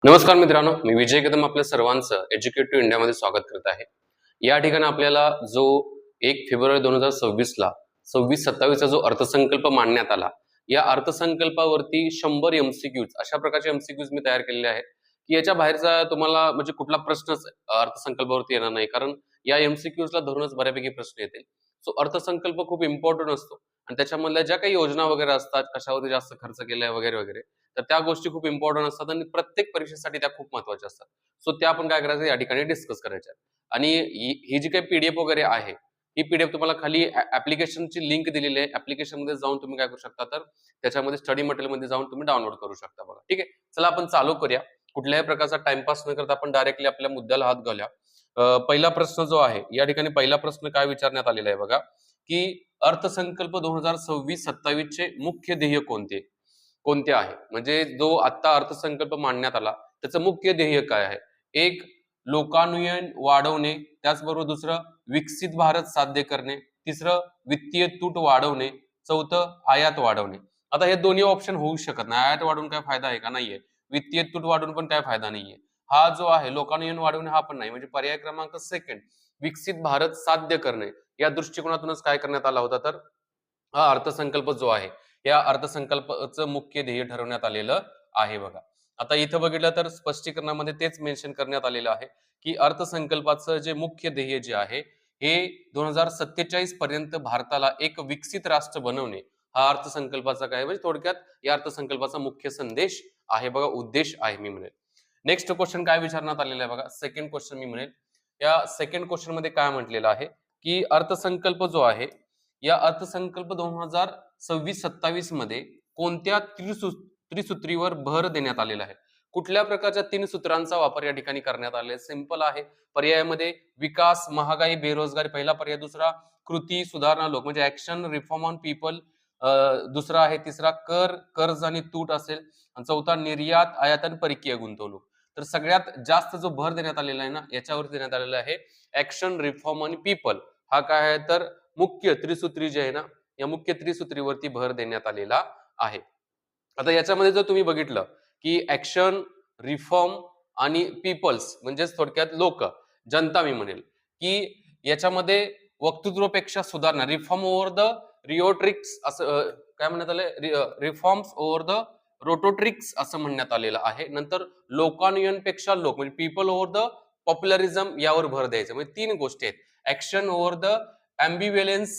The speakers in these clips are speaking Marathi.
नमस्कार मित्रांनो, मी विजय कदम आपल्या सर्वांचं एज्युकेटिव्ह इंडियामध्ये स्वागत करत आहे. या ठिकाणी आपल्याला जो 1 फेब्रुवारी 2026ला 26-27चा जो अर्थसंकल्प मांडण्यात आला, या अर्थसंकल्पावरती 100 MCQs अशा प्रकारचे MCQs मी तयार केलेले आहेत की याच्या बाहेरचा तुम्हाला म्हणजे कुठला प्रश्नच अर्थसंकल्पावरती येणार नाही, कारण या MCQsला धरूनच बऱ्यापैकी प्रश्न येतील. सो अर्थसंकल्प खूप इम्पॉर्टंट असतो आणि त्याच्यामधल्या ज्या काही योजना वगैरे असतात, कशावरती जास्त खर्च केलाय वगैरे वगैरे, तर त्या गोष्टी खूप इम्पॉर्टंट असतात आणि प्रत्येक परीक्षेसाठी त्या खूप महत्त्वाच्या असतात. सो त्या आपण काय करायचं या ठिकाणी डिस्कस करायच्या. आणि ही जी काही पीडीएफ वगैरे आहे, ही पीडीएफ तुम्हाला खाली ऍप्लिकेशनची लिंक दिलेली आहे. ऍप्लिकेशनमध्ये जाऊन तुम्ही काय करू शकता, तर त्याच्यामध्ये स्टडी मटेरियलमध्ये जाऊन तुम्ही डाउनलोड करू शकता बघा. ठीक आहे, चला आपण चालू करूया. कुठल्याही प्रकारचा टाइमपास न करता आपण डायरेक्टली आपल्या मुद्द्याला हात घालूया. पहिला प्रश्न जो आहे, या ठिकाणी पहिला प्रश्न काय विचारण्यात आलेला आहे बघा, की अर्थसंकल्प 2026-27 चे मुख्य ध्येय कोणते कोणते आहे. म्हणजे जो आता अर्थसंकल्प मांडण्यात आला त्याचं मुख्य ध्येय काय आहे. एक, लोकानुयन वाढवणे, त्याचबरोबर दुसरं विकसित भारत साध्य करणे, तिसरं वित्तीय तूट वाढवणे, चौथं आयात वाढवणे. आता हे दोन्ही ऑप्शन होऊ शकत नाही. आयात वाढवून काय फायदा आहे का? नाहीये. वित्तीय तूट वाढवून पण काय फायदा नाहीये. हा जो आहे लोकानुयन वाढवणे हा पण नाही. म्हणजे पर्याय क्रमांक सेकंड, विकसित भारत साध्य करणे, या दृष्टिकोनातूनच काय करण्यात आला होता, तर हा अर्थसंकल्प जो आहे या अर्थसंकल्पाचं मुख्य ध्येय ठरवण्यात आलेलं आहे बघा. आता इथं बघितलं तर स्पष्टीकरणामध्ये तेच मेन्शन करण्यात आलेलं आहे की अर्थसंकल्पाचं जे मुख्य ध्येय जे आहे हे 2047 पर्यंत भारताला एक विकसित राष्ट्र बनवणे हा अर्थसंकल्पाचा काय म्हणजे थोडक्यात या अर्थसंकल्पाचा मुख्य संदेश आहे बघा, उद्देश आहे मी म्हणेल. नेक्स्ट क्वेश्चन काय विचारण्यात आलेला आहे बघा, सेकंड क्वेश्चन मी म्हणेल. या सेकंड क्वेश्चन मध्ये काय म्हटलेलं आहे की अर्थसंकल्प जो आहे या अर्थसंकल्प 2026-27 मध्ये कोणत्या त्रिसूत्रीवर भर देण्यात आलेला आहे. कुठल्या प्रकारच्या 3 सूत्रांचा वापर या ठिकाणी करण्यात आलेला आहे. सिंपल आहे. पर्यायामध्ये विकास, महागाई, बेरोजगारी पहिला पर्याय, दुसरा कृती, सुधारणा, लोक म्हणजे ऍक्शन, रिफॉर्म ऑन पीपल, दुसरा आहे, तिसरा कर, कर्ज आणि तूट असेल, आणि चौथा निर्यात, आयात आणि परकीय गुंतवणूक. तर सगळ्यात जास्त जो भर देण्यात आलेला आहे ना याच्यावरती देण्यात आलेला आहे ऍक्शन, रिफॉर्म आणि पीपल. हा काय आहे तर मुख्य त्रिसूत्री जे आहे ना या मुख्य त्रिसूत्रीवरती भर देण्यात आलेला आहे. आता याच्यामध्ये जर तुम्ही बघितलं की ऍक्शन, रिफॉर्म आणि पीपल्स म्हणजेच थोडक्यात लोक, जनता मी म्हणेल, की याच्यामध्ये वक्तृत्वापेक्षा सुधारणा, रिफॉर्म ओव्हर द रिओट्रिक्स असं काय म्हणण्यात आलंय, रिफॉर्म्स ओव्हर द रोटोट्रिक्स असं म्हणण्यात आलेलं आहे. नंतर लोकानुयनपेक्षा लोक म्हणजे पीपल ओव्हर द पॉप्युलरिझम यावर भर द्यायचं. म्हणजे 3 गोष्टी आहेत, ऍक्शन ओव्हर द अँबिव्हॅलन्स,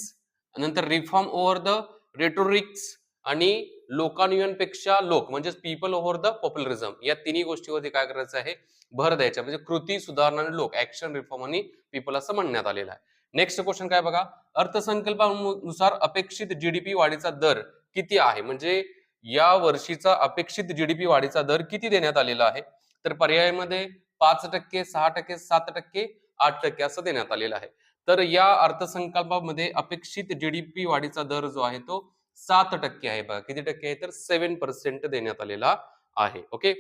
नंतर रिफॉर्म ओव्हर द रेटोरिक्स आणि लोकानुयनपेक्षा लोक म्हणजे पीपल ओव्हर द पॉप्युलरिझम, या तिन्ही गोष्टीवरती काय करायचं आहे भर द्यायचा. म्हणजे कृती, सुधारणा आणि लोक, ऍक्शन, रिफॉर्म आणि पीपल असं म्हणण्यात आलेलं आहे. नेक्स्ट क्वेश्चन काय बघा, अर्थसंकल्पानुसार अपेक्षित जीडीपी वाढीचा दर किती आहे. म्हणजे या वर्षीचा अपेक्षित जीडीपी वाढीचा दर किती देण्यात आलेला आहे. तर पर्यायामध्ये 5%, 6%, 7%, 8% असं देण्यात आलेलं आहे. तर या अर्थसंकल्पामध्ये अपेक्षित जीडीपी वाढीचा दर जो आहे तो 7% आहे बघा. किती टक्के आहे तर 7% देण्यात आलेला आहे. ओके,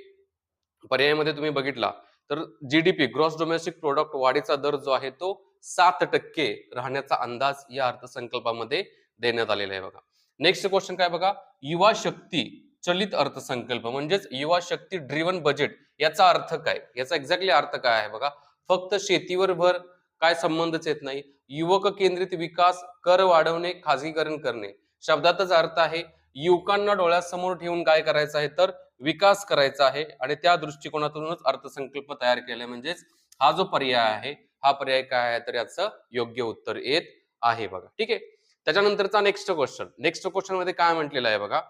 पर्यायामध्ये तुम्ही बघितला तर जीडीपी, ग्रॉस डोमेस्टिक प्रोडक्ट वाढीचा दर जो आहे तो 7% राहण्याचा अंदाज या अर्थसंकल्पामध्ये देण्यात आलेला आहे बघा. नेक्स्ट क्वेश्चन काय बघा, युवा शक्ती चलित अर्थसंकल्प म्हणजेच युवा शक्ती ड्रिव्हन बजेट याचा अर्थ काय, याचा एक्झॅक्टली अर्थ काय आहे बघा. फक्त शेतीवर भर काय संबंधच येत नाही. युवक केंद्रित विकास, कर वाढवणे, खाजगीकरण करणे, शब्दातच अर्थ आहे युवकांना डोळ्यासमोर ठेवून काय करायचं आहे तर विकास करायचा आहे आणि त्या दृष्टिकोनातूनच अर्थसंकल्प तयार केलाय. म्हणजेच हा जो पर्याय आहे हा पर्याय काय आहे तर याचं योग्य उत्तर येत आहे बघा. ठीक आहे, त्याच्यानंतरचा नेक्स्ट क्वेश्चन मध्ये काय म्हटलेलं आहे बघा.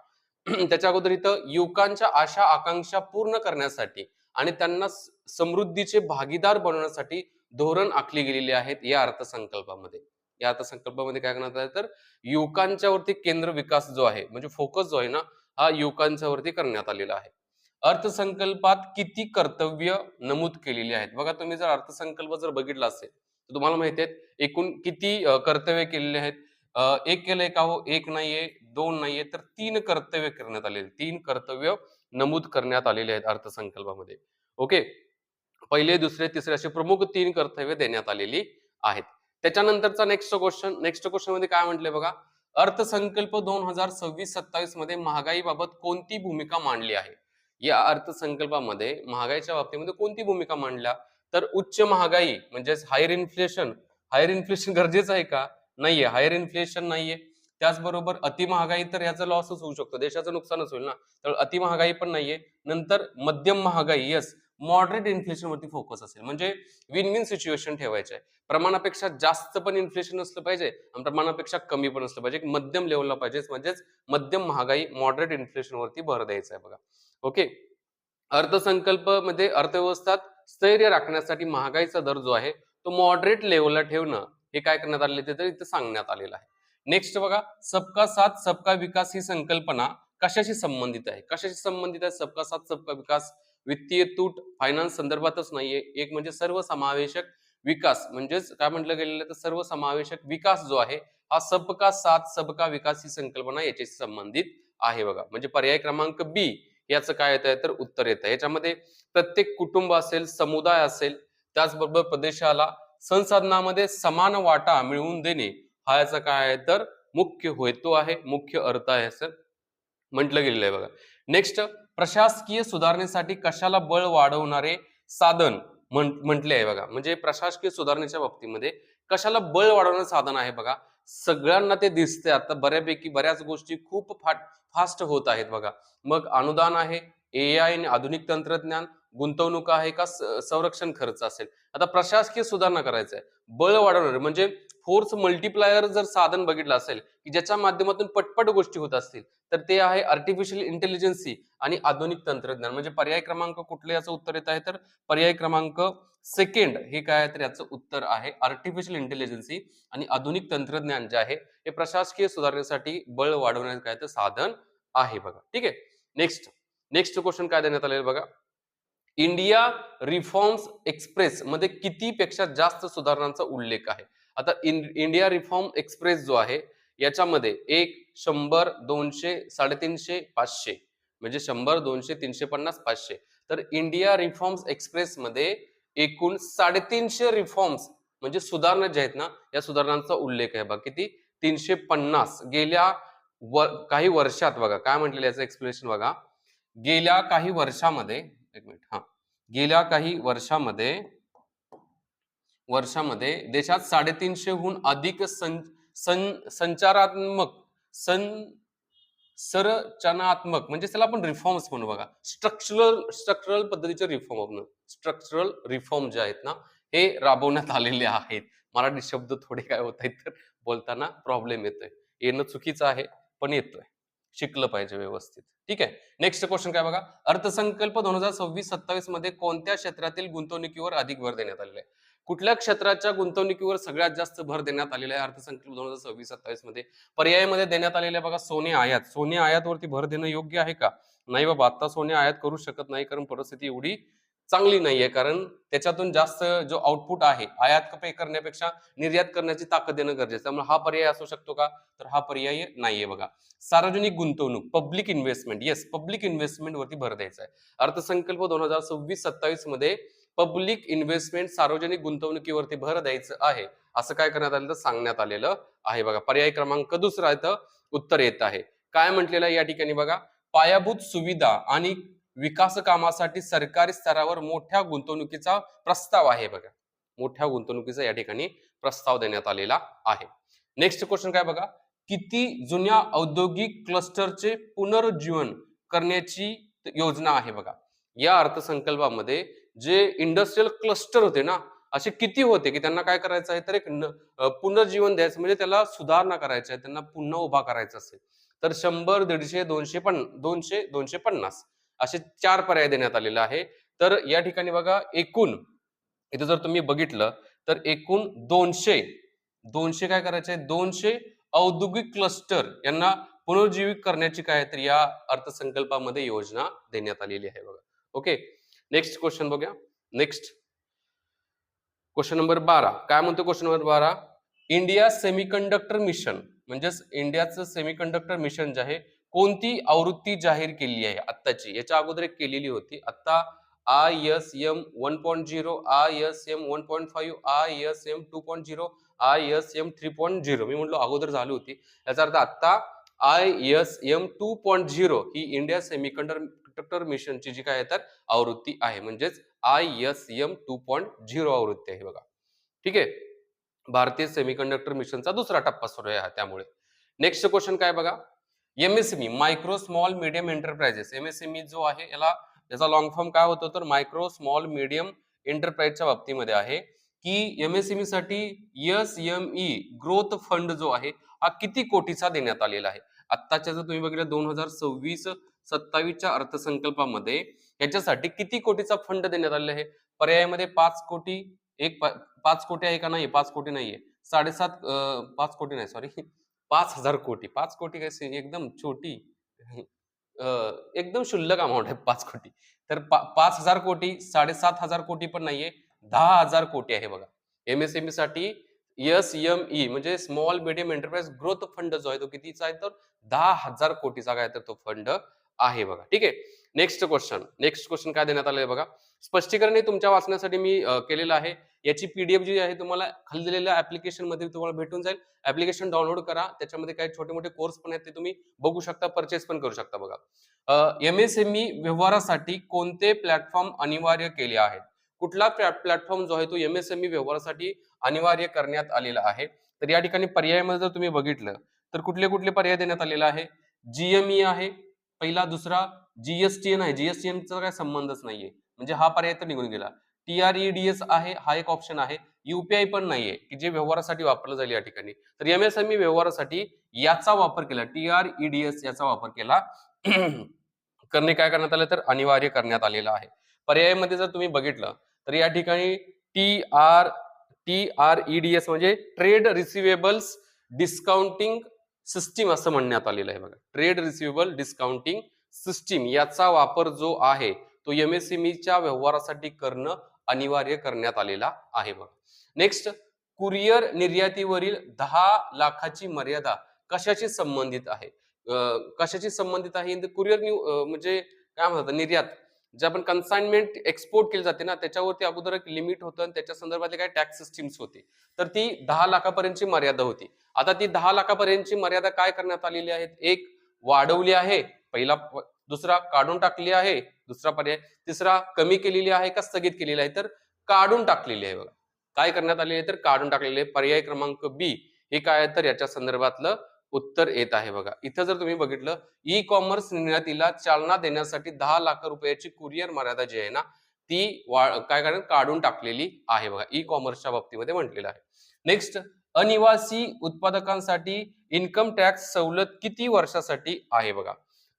त्याच्या अगोदर इथं युवकांच्या आशा आकांक्षा पूर्ण करण्यासाठी आणि त्यांना समृद्धीचे भागीदार बनवण्यासाठी धोरण आखली गेलेली आहेत या अर्थसंकल्पामध्ये. या अर्थसंकल्पामध्ये काय करण्यात आलं तर युवकांच्या वरती केंद्र विकास जो आहे म्हणजे फोकस जो आहे ना हा युवकांच्या वरती करण्यात आलेला आहे. अर्थसंकल्पात किती कर्तव्य नमूद केलेली आहेत बघा. तुम्ही जर अर्थसंकल्प जर बघितला असेल तर तुम्हाला माहिती आहे एकूण किती कर्तव्य केलेले आहेत. एक केलंय का हो, एक नाहीये, 2 नाहीये, तर 3 कर्तव्य करण्यात आलेले, 3 कर्तव्य नमूद करण्यात आलेले आहेत अर्थसंकल्पामध्ये. ओके, पहिले, दुसरे, तिसरे असे प्रमुख 3 कर्तव्य देण्यात आलेली आहेत. त्याच्यानंतरचा नेक्स्ट क्वेश्चन मध्ये काय म्हटलंय बघा, अर्थसंकल्प 2026-27 मध्ये महागाईबाबत कोणती भूमिका मांडली आहे. या अर्थसंकल्पामध्ये महागाईच्या बाबतीमध्ये कोणती भूमिका मांडल्या? तर उच्च महागाई म्हणजेच हायर इन्फ्लेशन गरजेचं आहे का? नाहीये. हायर इन्फ्लेशन नाहीये. त्याचबरोबर अति महागाई, तर याचा लॉसच होऊ शकतो, देशाचं नुकसानच होईल ना. तर अति महागाई पण नाहीये. नंतर मध्यम महागाई, येस, मॉडरेट इन्फ्लेशन वरती फोकस असेल, म्हणजे विन विन सिच्युएशन ठेवायचं आहे. प्रमाणापेक्षा जास्त पण इन्फ्लेशन नसलं पाहिजे आणि प्रमाणापेक्षा कमी पण नसलं पाहिजे, मध्यम लेवलला पाहिजे, म्हणजेच मध्यम महागाई, मॉडरेट इन्फ्लेशन वरती भर द्यायचा आहे बघा. ओके. अर्थसंकल्पामध्ये अर्थव्यवस्थेत स्थैर्य राखण्यासाठी महागाईचा दर जो आहे तो मॉडरेट लेवलला ठेवणं, हे काय करण्यात आले ते तर इथे सांगण्यात आलेलं आहे. नेक्स्ट बघा, सबका साथ सबका विकास ही संकल्पना कशाशी संबंधित आहे? कशाशी संबंधित आहे सबका साथ सबका विकास? वित्तीय तूट, फायनान्स संदर्भातच नाहीये. एक म्हणजे सर्वसमावेशक विकास, म्हणजेच काय म्हटलं गेलेलं तर सर्वसमावेशक विकास जो आहे हा सबका साथ सबका विकास ही संकल्पना याच्याशी संबंधित आहे बघा. म्हणजे पर्याय क्रमांक बी याचं काय येत आहे तर उत्तर येत आहे. याच्यामध्ये प्रत्येक कुटुंब असेल, समुदाय असेल, त्याचबरोबर प्रदेशाला संसाधनामध्ये समान वाटा मिळवून देणे हा याचा काय आहे तर मुख्य हेतू आहे, मुख्य अर्थ आहे असं म्हटलं गेलेलं आहे बघा. नेक्स्ट, प्रशासकीय सुधारणेसाठी कशाला बळ वाढवणारे साधन म्हटले आहे बघा. म्हणजे प्रशासकीय सुधारणेच्या बाबतीमध्ये कशाला बळ वाढवणारे साधन आहे बघा. सगळ्यांना ते दिसते आता, बऱ्यापैकी बऱ्याच गोष्टी खूप फास्ट होत आहेत बघा. मग अनुदान आहे, एआय आणि आधुनिक तंत्रज्ञान, गुंतवणूक आहे का संरक्षण खर्च असेल. आता प्रशासकीय सुधारणा करायचं आहे, बळ वाढवणारे म्हणजे फोर्स मल्टिप्लायर जर साधन बघितलं असेल की ज्याच्या माध्यमातून पटपट गोष्टी होत असतील तर ते आहे आर्टिफिशियल इंटेलिजन्सी आणि आधुनिक तंत्रज्ञान. म्हणजे पर्याय क्रमांक कुठलं याचं उत्तर येत आहे तर पर्याय क्रमांक सेकंड हे काय आहे तर याचं उत्तर आहे आर्टिफिशियल इंटेलिजन्सी आणि आधुनिक तंत्रज्ञान जे आहे हे प्रशासकीय सुधारणेसाठी बळ वाढवण्याचं काय तर साधन आहे बघा. ठीक आहे. नेक्स्ट क्वेश्चन काय देण्यात आलेलं बघा. इंडिया रिफॉर्म्स एक्सप्रेस मध्ये किती पेक्षा जास्त सुधारणांचा उल्लेख आहे? आता इंडिया रिफॉर्म एक्सप्रेस जो आहे याच्यामध्ये 1, 100, 200, 350, 500, म्हणजे 100, 200, 350, 500. तर इंडिया रिफॉर्म्स एक्सप्रेस मध्ये एकूण 350 रिफॉर्म्स म्हणजे सुधारणा ज्या आहेत ना या सुधारणांचा उल्लेख आहे बघा. किती? 350. गेल्या काही वर्षात बघा काय म्हटलेलं याचं एक्सप्लेनेशन बघा. गेल्या काही वर्षामध्ये, एक मिनिट, हा, गेल्या काही वर्षामध्ये देशात 350हून अधिक संरचनात्मक म्हणजे त्याला आपण रिफॉर्म्स म्हणू बघा. स्ट्रक्चरल पद्धतीचे स्ट्रक्चरल रिफॉर्म जे आहेत ना हे राबवण्यात आलेले आहेत. मराठी शब्द थोडे काय होत आहेत तर बोलताना प्रॉब्लेम येतोय. येणं चुकीचं आहे पण येतोय, शिकलं पाहिजे व्यवस्थित. ठीक आहे. नेक्स्ट क्वेश्चन काय बघा. अर्थसंकल्प 2026-27 मध्ये कोणत्या क्षेत्रातील गुंतवणुकीवर अधिक भर देण्यात आलेला आहे? कुठल्या क्षेत्राच्या गुंतवणुकीवर सगळ्यात जास्त भर देण्यात आलेला आहे अर्थसंकल्प 2026-27 मध्ये? पर्यायामध्ये देण्यात आलेले बघा. सोने आयात वरती भर देणं योग्य आहे का? नाही बाबा, आता सोने आयात करू शकत नाही कारण परिस्थिती एवढी चांगली नाहीये, कारण त्याच्यातून जास्त जो आउटपुट आहे आयात करण्यापेक्षा निर्यात करण्याची ताकद देणं गरजेचं. त्यामुळे हा पर्याय असू शकतो का तर हा पर्याय नाहीये बघा. सार्वजनिक गुंतवणूक, public investment, yes, public investment वरती भर द्यायचा आहे. अर्थसंकल्प 2026-27 मध्ये पब्लिक इन्व्हेस्टमेंट, सार्वजनिक गुंतवणुकीवरती भर द्यायचं आहे असं काय करण्यात आलेलं सांगण्यात आलेलं आहे बघा. पर्याय क्रमांक दुसरा इथं उत्तर येत आहे. काय म्हटलेलं आहे या ठिकाणी बघा. पायाभूत सुविधा आणि विकास कामासाठी सरकारी स्तरावर मोठ्या गुंतवणुकीचा प्रस्ताव आहे बघा. मोठ्या गुंतवणुकीचा या ठिकाणी प्रस्ताव देण्यात आलेला आहे. नेक्स्ट क्वेश्चन काय बघा. किती जुन्या औद्योगिक क्लस्टरचे पुनरुज्जीवन करण्याची योजना आहे बघा. या अर्थसंकल्पामध्ये जे इंडस्ट्रियल क्लस्टर होते ना असे किती होते की त्यांना काय करायचं आहे तर एक पुनर्जीवन द्यायचं, म्हणजे त्याला सुधारणा करायची आहे, त्यांना पुन्हा उभा करायचं असेल तर 100, 150, 200, 250 असे 4 पर्याय देण्यात आलेले आहे. तर या ठिकाणी बघा एकूण इथे जर तुम्ही बघितलं तर एकूण 200 काय करायचे? 200 औद्योगिक क्लस्टर यांना पुनर्जीवित करण्याची काय तर या अर्थसंकल्पामध्ये योजना देण्यात आलेली आहे बघा. ओके. नेक्स्ट क्वेश्चन बघूया. नेक्स्ट क्वेश्चन नंबर 12 काय म्हणतो? Question number 12, India semiconductor mission म्हणजेच इंडियाचं सेमीकंडक्टर मिशन जे आहे कोणती आवृत्ती जाहीर केली आहे आत्ताची? याच्या अगोदर एक केलेली होती. आता ISM 1.0, ISM 1.5, ISM 2.0, ISM 3.0 मी म्हटलो अगोदर झाली होती. याचा अर्थ आता ISM 2.0 ही इंडिया सेमीकंडक्टर मिशनची जी काय आहे तर आवृत्ती आहे, म्हणजेच ISM 2.0 आवृत्ती आहे बघा. ठीक आहे. भारतीय सेमीकंडक्टर मिशनचा दुसरा टप्पा सुरू आहे त्यामुळे. नेक्स्ट क्वेश्चन काय बघा, MSME micro small medium enterprises. MSME जो आहे याचा लॉंग फॉर्म काय होतो तर मायक्रो स्मॉल मीडियम एंटरप्राइजच्या बाबतीमध्ये आहे की MSME साठी SME ग्रोथ फंड जो आहे हा किती कोटीचा देण्यात आलेला आहे. आत्ताच्या जर तुम्ही बघितलं 2026-27च्या अर्थसंकल्पामध्ये याच्यासाठी किती कोटीचा फंड देण्यात आलेला आहे. पर्यायामध्ये 5 कोटी, 5 कोटी आहे का नाही, 5 कोटी नाहीये, 7.5 5 कोटी नाही, सॉरी 5,000 कोटी. 5 कोटी कैसे, एकदम छोटी एकदम क्षुल्लक अमाऊंट आहे 5 कोटी. तर 5,000 कोटी, 7,500 कोटी पण नाहीये, 10,000 कोटी आहे बघा. MSME साठी SME म्हणजे small medium enterprise growth fund जो आहे तो कितीचा आहे तर 10,000 कोटीचा काय तर तो फंड आहे बघा. ठीक आहे. नेक्स्ट क्वेश्चन काय देण्यात आलंय बघा. स्पष्टीकरण हे तुमच्या वाचण्यासाठी मी केलेलं आहे. याची PDF जी आहे तुम्हाला खाली दिलेल्या ऍप्लिकेशन मध्ये तुम्हाला भेटून जाईल. ऍप्लिकेशन डाउनलोड करा, त्याच्यामध्ये काही छोटे मोठे कोर्स पण आहेत ते तुम्ही बघू शकता, परचेस पण करू शकता बघा. MSME व्यवहारासाठी कोणते प्लॅटफॉर्म अनिवार्य केले आहेत. कुठला प्लॅटफॉर्म जो आहे तो MSME व्यवहारासाठी अनिवार्य करण्यात आलेला आहे. तर या ठिकाणी पर्यायामध्ये जर तुम्ही बघितलं तर कुठले कुठले पर्याय देण्यात आलेला आहे. GME आहे पहिला, दुसरा GSTN आहे, GSTN चा काय संबंधच नाहीये, म्हणजे हा पर्याय तर निघून गेला. TREDS आहे, हा एक ऑप्शन आहे. UPI पण नाहीये की जे व्यवहारासाठी वापरलं जाईल या ठिकाणी. तर MSME व्यवहारासाठी याचा वापर केला, TREDS याचा वापर केला करणे काय करण्यात आलं तर अनिवार्य करण्यात आलेला आहे. पर्यायामध्ये जर तुम्ही बघितलं तर या ठिकाणी TREDS म्हणजे ट्रेड रिसिवेबल्स डिस्काउंटिंग सिस्टीम असं म्हणण्यात आलेलं आहे बघा. ट्रेड रिसिवेबल डिस्काउंटिंग सिस्टीम याचा वापर जो आहे तो MSMEच्या व्यवहारासाठी करणं अनिवार्य करण्यात आलेला आहे बघा. नेक्स्ट, कुरिअर निर्यातीवरील 10 लाखाची मर्यादा कशाशी संबंधित आहे. कशाशी संबंधित आहे कुरिअर म्हणजे काय म्हणतात निर्यात, जे आपण कन्साइनमेंट एक्सपोर्ट केली जाते ना त्याच्यावरती अगोदर एक लिमिट होतं आणि त्याच्या संदर्भातले काही टॅक्स सिस्टीम्स होते, तर ती 10 लाखापर्यंतची मर्यादा होती. आता ती 10 लाखापर्यंतची मर्यादा काय करण्यात आलेली आहे, एक वाढवली आहे पहिला, दुसरा काढून टाकली आहे दुसरा पर्याय, तिसरा कमी केलेली आहे का स्थगित केलेली आहे तर काढून टाकलेली आहे बघा. काय करण्यात आलेली आहे तर काढून टाकलेली आहे. पर्याय क्रमांक B हे काय आहे तर याच्या संदर्भातलं उत्तर येत आहे बघा. इथं जर तुम्ही बघितलं ई कॉमर्स निर्यातीला चालना देण्यासाठी 10 लाख रुपयाची कुरिअर मर्यादा जी आहे ना ती काय करण्यात काढून टाकलेली आहे बघा. ई कॉमर्सच्या बाबतीमध्ये म्हटलेलं आहे. नेक्स्ट, अनिवासी उत्पादकांसाठी इन्कम टॅक्स सवलत किती वर्षासाठी आहे बघा.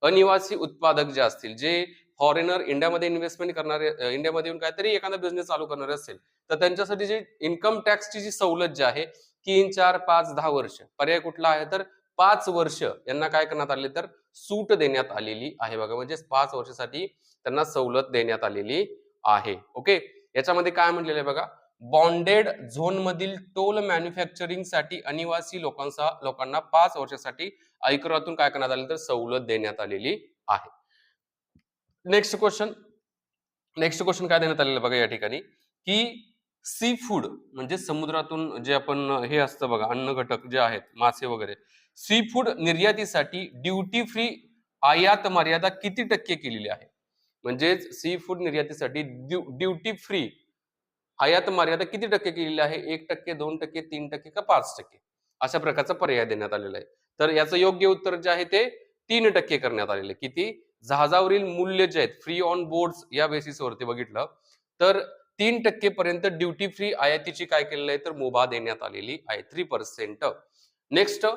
अनिवासी उत्पादक जे असतील, जे फॉरेनर इंडियामध्ये इन्व्हेस्टमेंट करणारे, इंडियामध्ये येऊन काहीतरी एखादा बिझनेस चालू करणारे असेल तर त्यांच्यासाठी जी इन्कम टॅक्सची जी सवलत जी आहे 3, 4, 5, 10 वर्ष, पर्याय कुठला आहे तर 5 वर्ष यांना काय करण्यात आले तर सूट देण्यात आलेली आहे बघा. म्हणजे 5 वर्षासाठी त्यांना सवलत देण्यात आलेली आहे. ओके, याच्यामध्ये काय म्हटलेलं आहे बघा, बॉन्डेड झोन मधील टोल मॅन्युफॅक्चरिंग साठी अनिवासी लोकांना 5 वर्षासाठी आयकरातून काय करण्यात आले तर सवलत देण्यात आलेली आहे. नेक्स्ट क्वेश्चन काय देण्यात आलेलं बघा या ठिकाणी की सी फूड म्हणजे समुद्रातून जे आपण हे असतं बघा अन्न घटक जे आहेत मासे वगैरे, सी फूड निर्यातीसाठी ड्युटी फ्री आयात मर्यादा किती टक्के केलेली आहे. म्हणजे सी फूड निर्यातीसाठी ड्युटी फ्री आयात मर्यादा किती टक्के केलेली आहे, 1%, 2%, 3% का 5%, अशा प्रकारचा पर्याय देण्यात आलेला आहे. तर याचं योग्य उत्तर जे आहे ते 3% करण्यात आलेले. किती, जहाजावरील मूल्य जे आहेत फ्री ऑन बोर्ड्स या बेसिसवरती बघितलं तर 3% पर्यंत ड्युटी फ्री आयातीची काय केलेलं आहे तर मुभा देण्यात आलेली आहे, 3%. नेक्स्ट,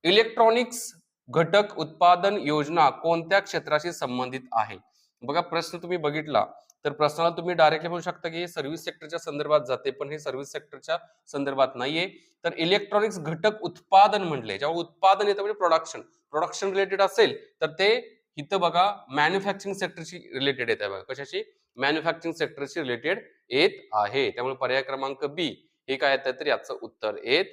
इलेक्ट्रॉनिक्स घटक उत्पादन योजना कोणत्या क्षेत्राशी संबंधित आहे. बघा प्रश्न तुम्ही बघितला तर प्रश्नाला तुम्ही डायरेक्टली म्हणू शकता की हे सर्व्हिस सेक्टरच्या संदर्भात जाते, पण हे सर्व्हिस सेक्टरच्या संदर्भात नाहीये. तर इलेक्ट्रॉनिक्स घटक उत्पादन म्हटले, जेव्हा उत्पादन येतं म्हणजे प्रोडक्शन रिलेटेड असेल तर ते इथं बघा मॅन्युफॅक्चरिंग सेक्टरशी रिलेटेड येत आहे बघा. कशाशी, मॅन्युफॅक्चरिंग सेक्टरशी रिलेटेड येत आहे. त्यामुळे पर्याय क्रमांक B हे काय येतं तर याचं उत्तर येत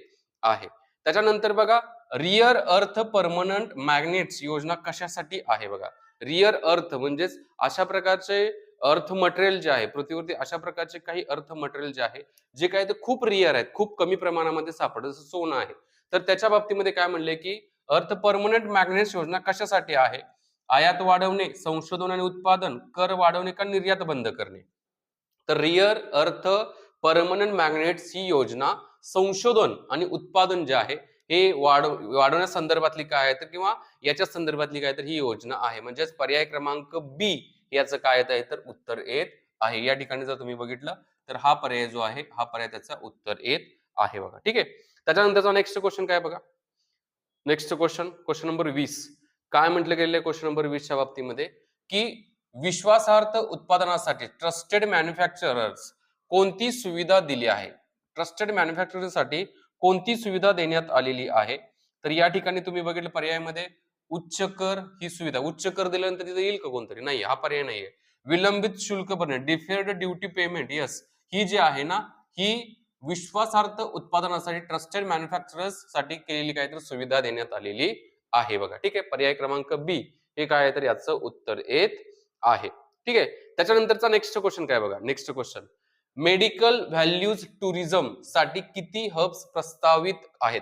आहे. त्याच्यानंतर बघा रिअर अर्थ परमनंट मॅग्नेट्स योजना कशासाठी आहे बघा. रिअर अर्थ म्हणजेच अशा प्रकारचे अर्थ मटेरियल जे आहे पृथ्वीवरती, अशा प्रकारचे काही अर्थ मटेरियल जे आहे जे काय ते खूप रिअर आहेत, खूप कमी प्रमाणामध्ये सापडतं, जसं सोनं आहे. तर त्याच्या बाबतीमध्ये काय म्हणले की अर्थ परमनंट मॅग्नेट्स योजना कशासाठी आहे आयात वाढवणे, संशोधन आणि उत्पादन, कर वाढवणे का निर्यात बंद करणे. तर रिअर अर्थ परमनंट मॅग्नेट्स ही योजना संशोधन आणि उत्पादन जे आहे हे वाढवण्या संदर्भातली काय आहे तर किंवा याच्या संदर्भातली काय तर ही योजना आहे. म्हणजेच पर्याय क्रमांक बी याचं काय येत आहे तर उत्तर येत आहे. या ठिकाणी जर तुम्ही बघितलं तर हा पर्याय जो आहे हा पर्याय त्याचा उत्तर येत आहे बघा. ठीक आहे. त्याच्यानंतरचा नेक्स्ट क्वेश्चन काय बघा. Next question number 20. काय म्हटलं गेलेलं आहे क्वेश्चन नंबर 20च्या बाबतीमध्ये की विश्वासार्ह उत्पादनासाठी ट्रस्टेड मॅन्युफॅक्चरर्स कोणती सुविधा दिली आहे. ट्रस्टेड मॅन्युफॅक्चरर्ससाठी कोणती सुविधा देण्यात आलेली आहे. तर या ठिकाणी तुम्ही बघितलं पर्यायामध्ये उच्च कर ही सुविधा. उच्च कर दिल्यानंतर तिथे येईल का कोणतरी. नाही, हा पर्याय नाहीये. विलंबित शुल्क भरणे, डिफर्ड ड्युटी पेमेंट, यस, ही जी आहे ना ही विश्वासार्ह उत्पादनासाठी ट्रस्टेड मॅन्युफॅक्चरर्स साठी केलेली काहीतरी सुविधा देण्यात आलेली आहे बघा. ठीक आहे. पर्याय क्रमांक बी हे काय आहे तर याचं उत्तर येत आहे. ठीक आहे. त्याच्यानंतरचा नेक्स्ट क्वेश्चन काय बघा. Next question, medical values tourism साठी किती हब्स प्रस्तावित आहेत.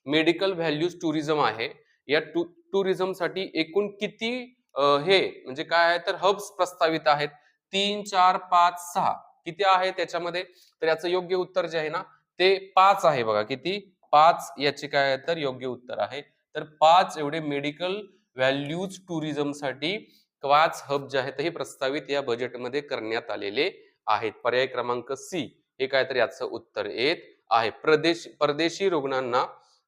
मेडिकल व्हॅल्यूज टुरिझम आहे या टुरिझम साठी एकूण किती हे म्हणजे काय आहे तर हब्स प्रस्तावित आहेत. 3, 4, 5, 6 किती आहे त्याच्यामध्ये तर याचं योग्य उत्तर जे आहे ना ते 5 आहे बघा. किती 5 याचे काय आहे तर योग्य उत्तर आहे. तर 5 एवढे मेडिकल व्हॅल्यूज टुरिझम साठी 5 हब जे आहेत हे प्रस्तावित या बजेटमध्ये करण्यात आलेले आहेत. पर्याय क्रमांक सी हे काय तर याचं उत्तर येत आहे. परदेशी रुग्णांना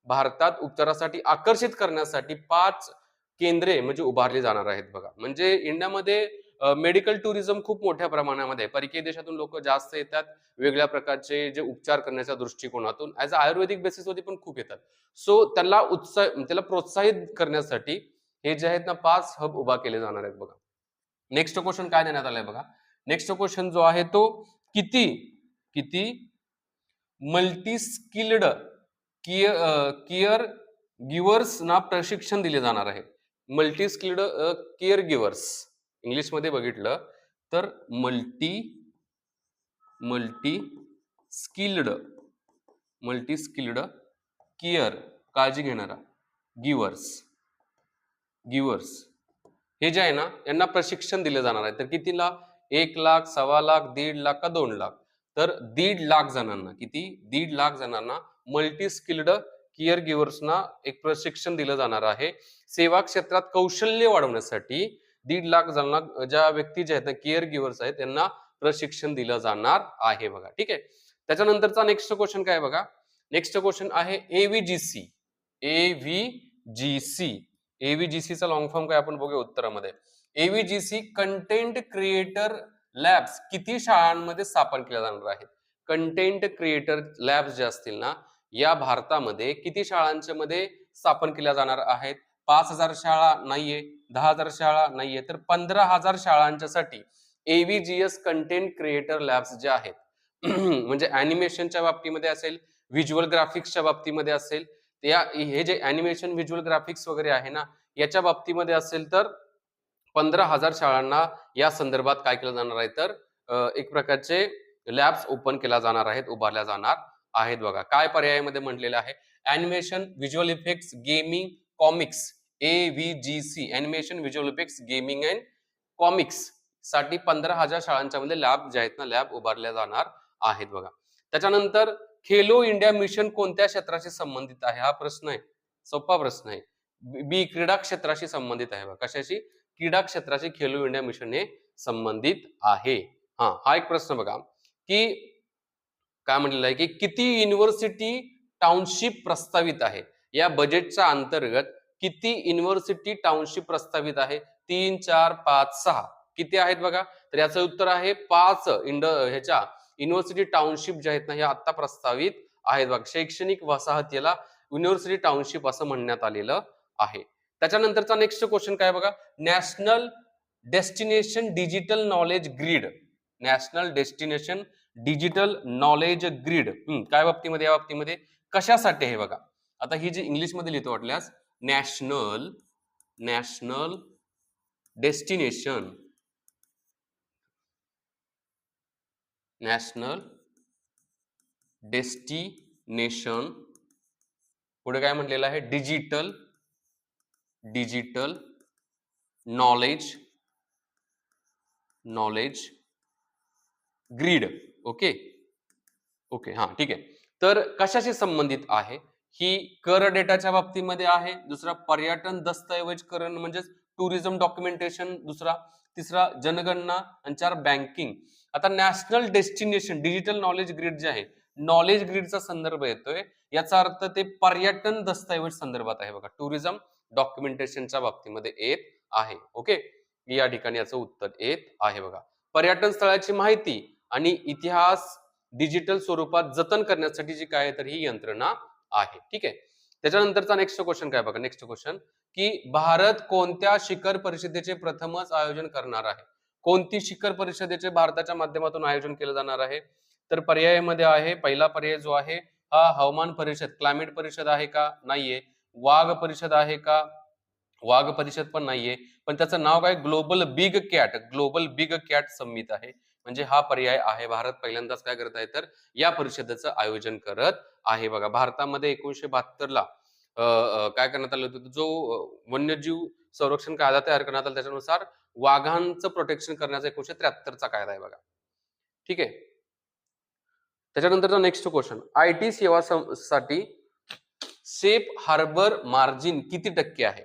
भारतात उपचारासाठी आकर्षित करण्यासाठी 5 केंद्रे म्हणजे उभारली जाणार आहेत बघा. म्हणजे इंडियामध्ये मेडिकल टुरिझम खूप मोठ्या प्रमाणामध्ये आहे. परकीय देशातून लोक जास्त येतात वेगळ्या प्रकारचे जे उपचार करण्याच्या दृष्टिकोनातून ऍज आयुर्वेदिक बेसिसवरती पण खूप येतात. सो त्याला प्रोत्साहित करण्यासाठी हे जे आहेत ना 5 हब उभा केले जाणार आहेत बघा. नेक्स्ट क्वेश्चन काय देण्यात आलाय बघा. नेक्स्ट क्वेश्चन जो आहे तो किती मल्टी स्किल्ड केअर गिव्हर्स ना प्रशिक्षण दिले जाणार आहे. Multi skilled care givers English मध्ये बघितलं तर मल्टी स्किल्ड केअर काळजी घेणारा गिव्हर्स हे जे आहे ना यांना प्रशिक्षण दिले जाणार आहे. तर कितीला 1 लाख, 1.25 लाख, 1.5 लाख का 2 लाख. तर 1.5 लाख जणांना किती 1.5 लाख जणांना मल्टी स्किल्ड केअर गिव्हर्सना एक प्रशिक्षण दिलं जाणार आहे. सेवा क्षेत्रात कौशल्य वाढवण्यासाठी 1.5 लाख जणांना ज्या व्यक्ती जे आहेत ना केअर गिव्हर्स आहेत त्यांना प्रशिक्षण दिलं जाणार आहे बघा. ठीक आहे. त्याच्यानंतरचा नेक्स्ट क्वेश्चन काय बघा. नेक्स्ट क्वेश्चन आहे एव्हीजीसी. एव्हीजीसीचा लॉंग फॉर्म काय आपण बघूया उत्तरामध्ये. एव्हीजीसी कंटेंट क्रिएटर लॅब्स किती शाळांमध्ये स्थापन केल्या जाणार आहेत. कंटेंट क्रिएटर लॅब्स जे असतील ना या भारतामध्ये किती शाळांच्या मध्ये स्थापन केल्या जाणार आहेत. 5,000 शाळा नाहीये, 10,000 शाळा नाहीये, तर 15,000 शाळांच्या साठी एव्हीजीएस कंटेंट क्रिएटर लॅब्स जे आहेत म्हणजे अॅनिमेशनच्या बाबतीमध्ये असेल, व्हिज्युअल ग्राफिक्सच्या बाबतीमध्ये असेल, हे जे अॅनिमेशन व्हिज्युअल ग्राफिक्स वगैरे आहे ना याच्या बाबतीमध्ये असेल तर 15,000 शाळांना या संदर्भात काय केलं जाणार आहे तर एक प्रकारचे लॅब्स ओपन केला जाणार आहेत, उभारल्या जाणार आहेत बघा. काय पर्यायामध्ये म्हटलेलं आहे animation, visual effects, gaming, comics. AVGC animation, visual effects, gaming and comics साठी 15,000 शाळांच्या मध्ये लॅब जे आहेत ना लॅब उभारल्या जाणार आहेत बघा. त्याच्यानंतर खेलो इंडिया मिशन कोणत्या क्षेत्राशी संबंधित आहे. हा प्रश्न आहे, सोपा प्रश्न आहे. बी क्रीडा क्षेत्राशी संबंधित आहे बघा. कशाशी. क्रीडा क्षेत्राशी खेलो इंडिया मिशन हे संबंधित आहे. हा एक प्रश्न बघा की काय म्हटलेलं आहे की किती युनिव्हर्सिटी टाउनशिप प्रस्तावित आहे. या बजेटच्या अंतर्गत किती युनिव्हर्सिटी टाउनशिप प्रस्तावित आहे. 3, 4, 5, 6 किती आहेत बघा. तर याचं उत्तर आहे 5 ह्याच्या युनिव्हर्सिटी टाउनशिप जे आहेत ना हे आता प्रस्तावित आहेत बघा. शैक्षणिक वसाहत याला युनिव्हर्सिटी टाउनशिप असं म्हणण्यात आलेलं आहे. त्याच्यानंतरचा नेक्स्ट क्वेश्चन काय बघा. National destination digital knowledge grid. National destination digital knowledge grid काय बाबतीमध्ये या बाबतीमध्ये कशासाठी आहे बघा. आता ही जी इंग्लिश मध्ये लिहितो वाटल्यास नॅशनल डेस्टिनेशन पुढे काय म्हटलेलं आहे digital knowledge grid. Okay okay, हा ठीक आहे. तर कशाशी संबंधित आहे? ही कर डेटाच्या बाबतीमध्ये आहे. दुसरा पर्यटन दस्तऐवजीकरण म्हणजेच टुरिझम डॉक्युमेंटेशन, दुसरा. तिसरा जनगणना आणि चार बँकिंग. आता national destination digital knowledge grid जे आहे, नॉलेज ग्रीडचा संदर्भ येतोय, याचा अर्थ ते पर्यटन दस्तऐवज संदर्भात आहे बघा, टुरिझम डॉक्युमेंटेशनच्या बाबतीमध्ये येत आहे. ओके, या ठिकाणी याचं उत्तर येत आहे बघा. पर्यटन स्थळाची माहिती आणि इतिहास डिजिटल स्वरूपात जतन करण्यासाठी जी काय तर ही यंत्रणा आहे. ठीक आहे. त्याच्यानंतरचा नेक्स्ट क्वेश्चन काय बघा, नेक्स्ट क्वेश्चन की भारत कोणत्या शिखर परिषदेचे प्रथमच आयोजन करणार आहे? कोणती शिखर परिषदेचे भारताच्या माध्यमातून आयोजन केलं जाणार आहे? तर पर्यायामध्ये आहे, पहिला पर्याय जो आहे हा हवामान परिषद, क्लायमेट परिषद आहे का? नाहीये. वाघ परिषद आहे का? वाघ परिषद पण नाहीये. पण त्याचं नाव काय? ग्लोबल बिग कॅट समिट आहे. म्हणजे हा पर्याय आहे. भारत पहिल्यांदाच काय करत आहे तर या परिषदेचं आयोजन करत आहे बघा. भारतामध्ये 1972 ला काय करण्यात आलं होतं, जो वन्यजीव संरक्षण कायदा तयार करण्यात आला, त्याच्यानुसार वाघांचं प्रोटेक्शन करण्याचा 1973 चा कायदा आहे बघा. ठीक आहे. त्याच्यानंतरचा नेक्स्ट क्वेश्चन, आयटी सेवा साठी सेफ हार्बर मार्जिन किती टक्के आहे?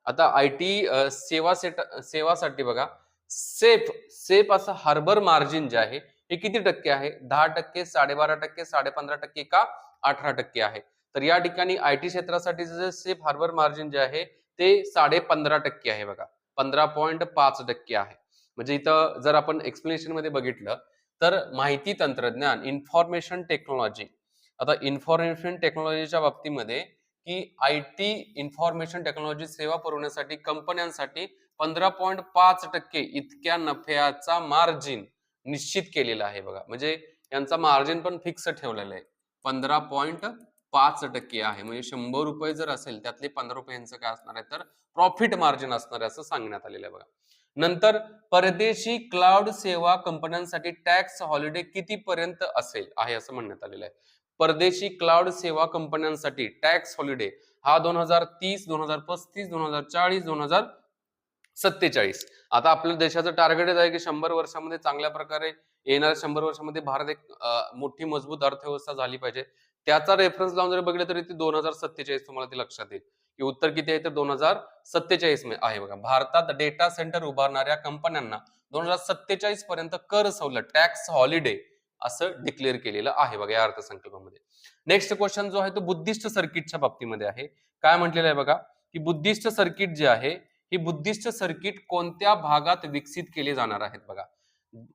आता आयटी सेवासाठी बघा, सेफ असं हार्बर मार्जिन जे आहे हे किती टक्के आहे? 10%, 12.5%, 15.5% का 18% आहे? तर या ठिकाणी आयटी क्षेत्रासाठी जे सेफ हार्बर मार्जिन जे आहे ते 15.5% आहे बघा, 15.5% आहे. म्हणजे इथं जर आपण एक्सप्लेनेशन मध्ये बघितलं तर माहिती तंत्रज्ञान, इन्फॉर्मेशन टेक्नॉलॉजी. आता इन्फॉर्मेशन टेक्नॉलॉजीच्या बाबतीमध्ये की आयटी इन्फॉर्मेशन टेक्नॉलॉजी सेवा पुरवण्यासाठी कंपन्यांसाठी 15.5% इतक्या नफ्याचा मार्जिन निश्चित केलेला आहे बघा. म्हणजे यांचा मार्जिन पण फिक्स ठेवलेला आहे, 15.5% आहे. म्हणजे 100 रुपये जर असेल त्यातले 15 रुपये यांचं काय असणार आहे तर प्रॉफिट मार्जिन असणार आहे असं सांगण्यात आलेलं आहे बघा. नंतर परदेशी क्लाउड सेवा कंपन्यांसाठी टॅक्स हॉलिडे किती पर्यंत असेल आहे असं म्हणण्यात आलेलं आहे. परदेशी क्लाउड सेवा कंपन्यांसाठी टॅक्स हॉलिडे हा 2030, 2035, 2040, 2047. आता आपल्या देशाचं टार्गेट आहे की 100 वर्षामध्ये चांगल्या प्रकारे येणाऱ्या 100 वर्षामध्ये भारत एक मोठी मजबूत अर्थव्यवस्था झाली पाहिजे. त्याचा रेफरन्स लावून जर बघितलं तरी ते 2047 तुम्हाला ते लक्षात येईल की उत्तर किती आहे तर 2047 आहे बघा. भारतात डेटा सेंटर उभारणाऱ्या कंपन्यांना 2047 पर्यंत कर सवलत, टॅक्स हॉलिडे असं डिक्लेअर केलेलं आहे बघा या अर्थसंकल्पामध्ये. नेक्स्ट क्वेश्चन जो आहे तो बुद्धिस्ट सर्किटच्या बाबतीमध्ये आहे. काय म्हटलेलं आहे बघा की बुद्धिस्ट सर्किट जे आहे, ही बुद्धिस्ट सर्किट कोणत्या भागात विकसित केले जाणार आहेत बघा.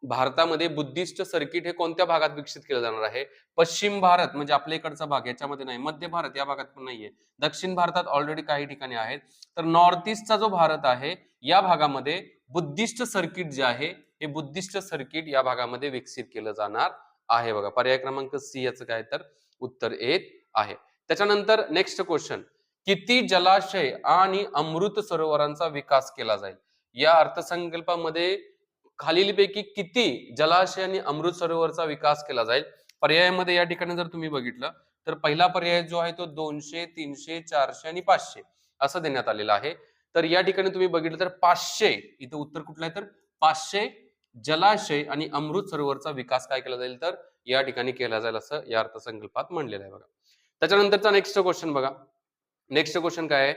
भारतामध्ये बुद्धिस्ट सर्किट हे कोणत्या भागात विकसित केलं जाणार आहे? पश्चिम भारत म्हणजे आपल्या इकडचा भाग, याच्यामध्ये नाही. मध्य भारत या भागात पण नाहीये. दक्षिण भारतात ऑलरेडी काही ठिकाणी आहेत. तर नॉर्थ ईस्टचा जो भारत आहे या भागामध्ये बुद्धिस्ट सर्किट जे आहे हे बुद्धिस्ट सर्किट या भागामध्ये विकसित केलं जाणार आहे बघा. पर्याय क्रमांक सी याचं काय तर उत्तर येत आहे. त्याच्यानंतर नेक्स्ट क्वेश्चन, किती जलाशय आणि अमृत सरोवरांचा विकास केला जाईल? या अर्थसंकल्पामध्ये खालीलपैकी किती जलाशय आणि अमृत सरोवरचा विकास केला जाईल? पर्यायामध्ये या ठिकाणी जर तुम्ही बघितलं तर पहिला पर्याय जो आहे तो 200, 300, 400 आणि 500 असं देण्यात आलेलं आहे. तर या ठिकाणी तुम्ही बघितलं तर 500 इथं उत्तर कुठलं आहे तर 500 जलाशय आणि अमृत सरोवरचा विकास काय केला जाईल तर या ठिकाणी केला जाईल असं या अर्थसंकल्पात म्हणलेलं आहे बघा. त्याच्यानंतरचा नेक्स्ट क्वेश्चन बघा. नेक्स्ट क्वेश्चन काय आहे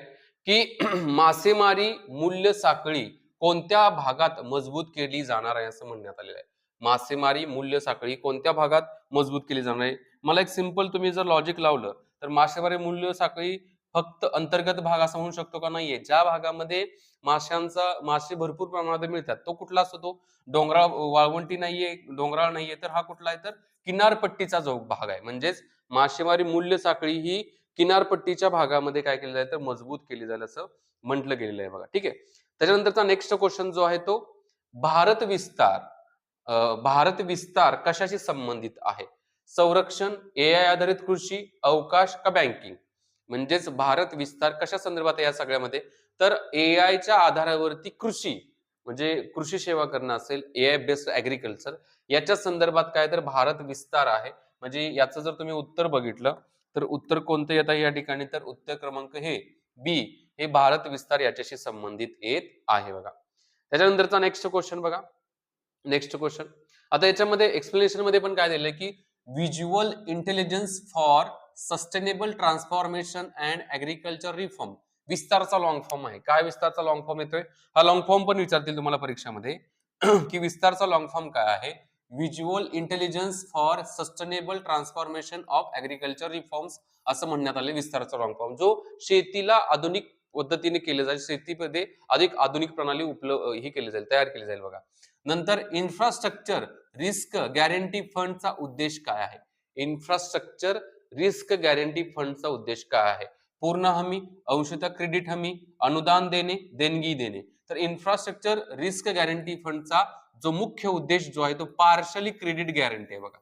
की मासेमारी मूल्य साखळी कोणत्या भागात मजबूत केली जाणार आहे असं म्हणण्यात आलेलं आहे. मासेमारी मूल्य साखळी कोणत्या भागात मजबूत केली जाणार आहे? मला एक सिंपल तुम्ही जर लॉजिक लावलं तर मासेमारी मूल्य साखळी फक्त अंतर्गत भाग असा म्हणू शकतो का? नाहीये. ज्या भागामध्ये मासे भरपूर प्रमाणात मिळतात तो कुठला असतो? तो डोंगराळ, वाळवंटी नाहीये, डोंगराळ नाहीये, तर हा कुठला आहे तर किनारपट्टीचा जो भाग आहे. म्हणजेच मासेमारी मूल्य साखळी ही किनारपट्टीच्या भागामध्ये काय केलं जाईल तर मजबूत केली जाईल असं म्हटलं गेलेलं आहे बघा. ठीक आहे. त्याच्यानंतरचा नेक्स्ट क्वेश्चन जो आहे तो भारत विस्तार. भारत विस्तार कशाशी संबंधित आहे? संरक्षण, एआय आधारित कृषी, अवकाश का बँकिंग? म्हणजेच भारत विस्तार कशा संदर्भात आहे या सगळ्यामध्ये तर एआयच्या आधारावरती कृषी म्हणजे कृषी सेवा करणं असेल, एआय बेस्ड ऍग्रिकल्चर याच्या संदर्भात काय तर भारत विस्तार आहे. म्हणजे याचं जर तुम्ही उत्तर बघितलं तर उत्तर कोणतं येत आहे या ठिकाणी तर उत्तर क्रमांक हे बी हे भारत विस्तार याच्याशी संबंधित येत आहे बघा. त्याच्यानंतरचा नेक्स्ट क्वेश्चन बघा. नेक्स्ट क्वेश्चन आता याच्यामध्ये एक्सप्लेनेशन मध्ये पण काय दिलंय की visual intelligence for sustainable transformation and agriculture reform. विस्तारचा लॉंग फॉर्म आहे. काय विस्तारचा लॉंग फॉर्म येतोय? हा लॉंग फॉर्म पण विचारतील तुम्हाला परीक्षामध्ये की विस्तारचा लॉंग फॉर्म काय आहे? Visual intelligence for sustainable transformation of agriculture reforms असं म्हणण्यात आले विस्ताराचा लॉंग फॉर्म, जो शेतीला आधुनिक पद्धतीने केले जाईल, शेतीमध्ये अधिक आधुनिक प्रणाली ही केली जाईल, तयार केली जाईल बघा. नंतर इन्फ्रास्ट्रक्चर रिस्क गॅरंटी फंडचा उद्देश काय आहे? इन्फ्रास्ट्रक्चर रिस्क गॅरंटी फंडचा उद्देश काय आहे? पूर्ण हमी, अंशतः क्रेडिट हमी, अनुदान देणे, देणगी देणे. तर इन्फ्रास्ट्रक्चर रिस्क गॅरंटी फंडचा जो मुख्य उद्देश जो आहे तो पार्शली क्रेडिट गॅरंटी आहे बघा.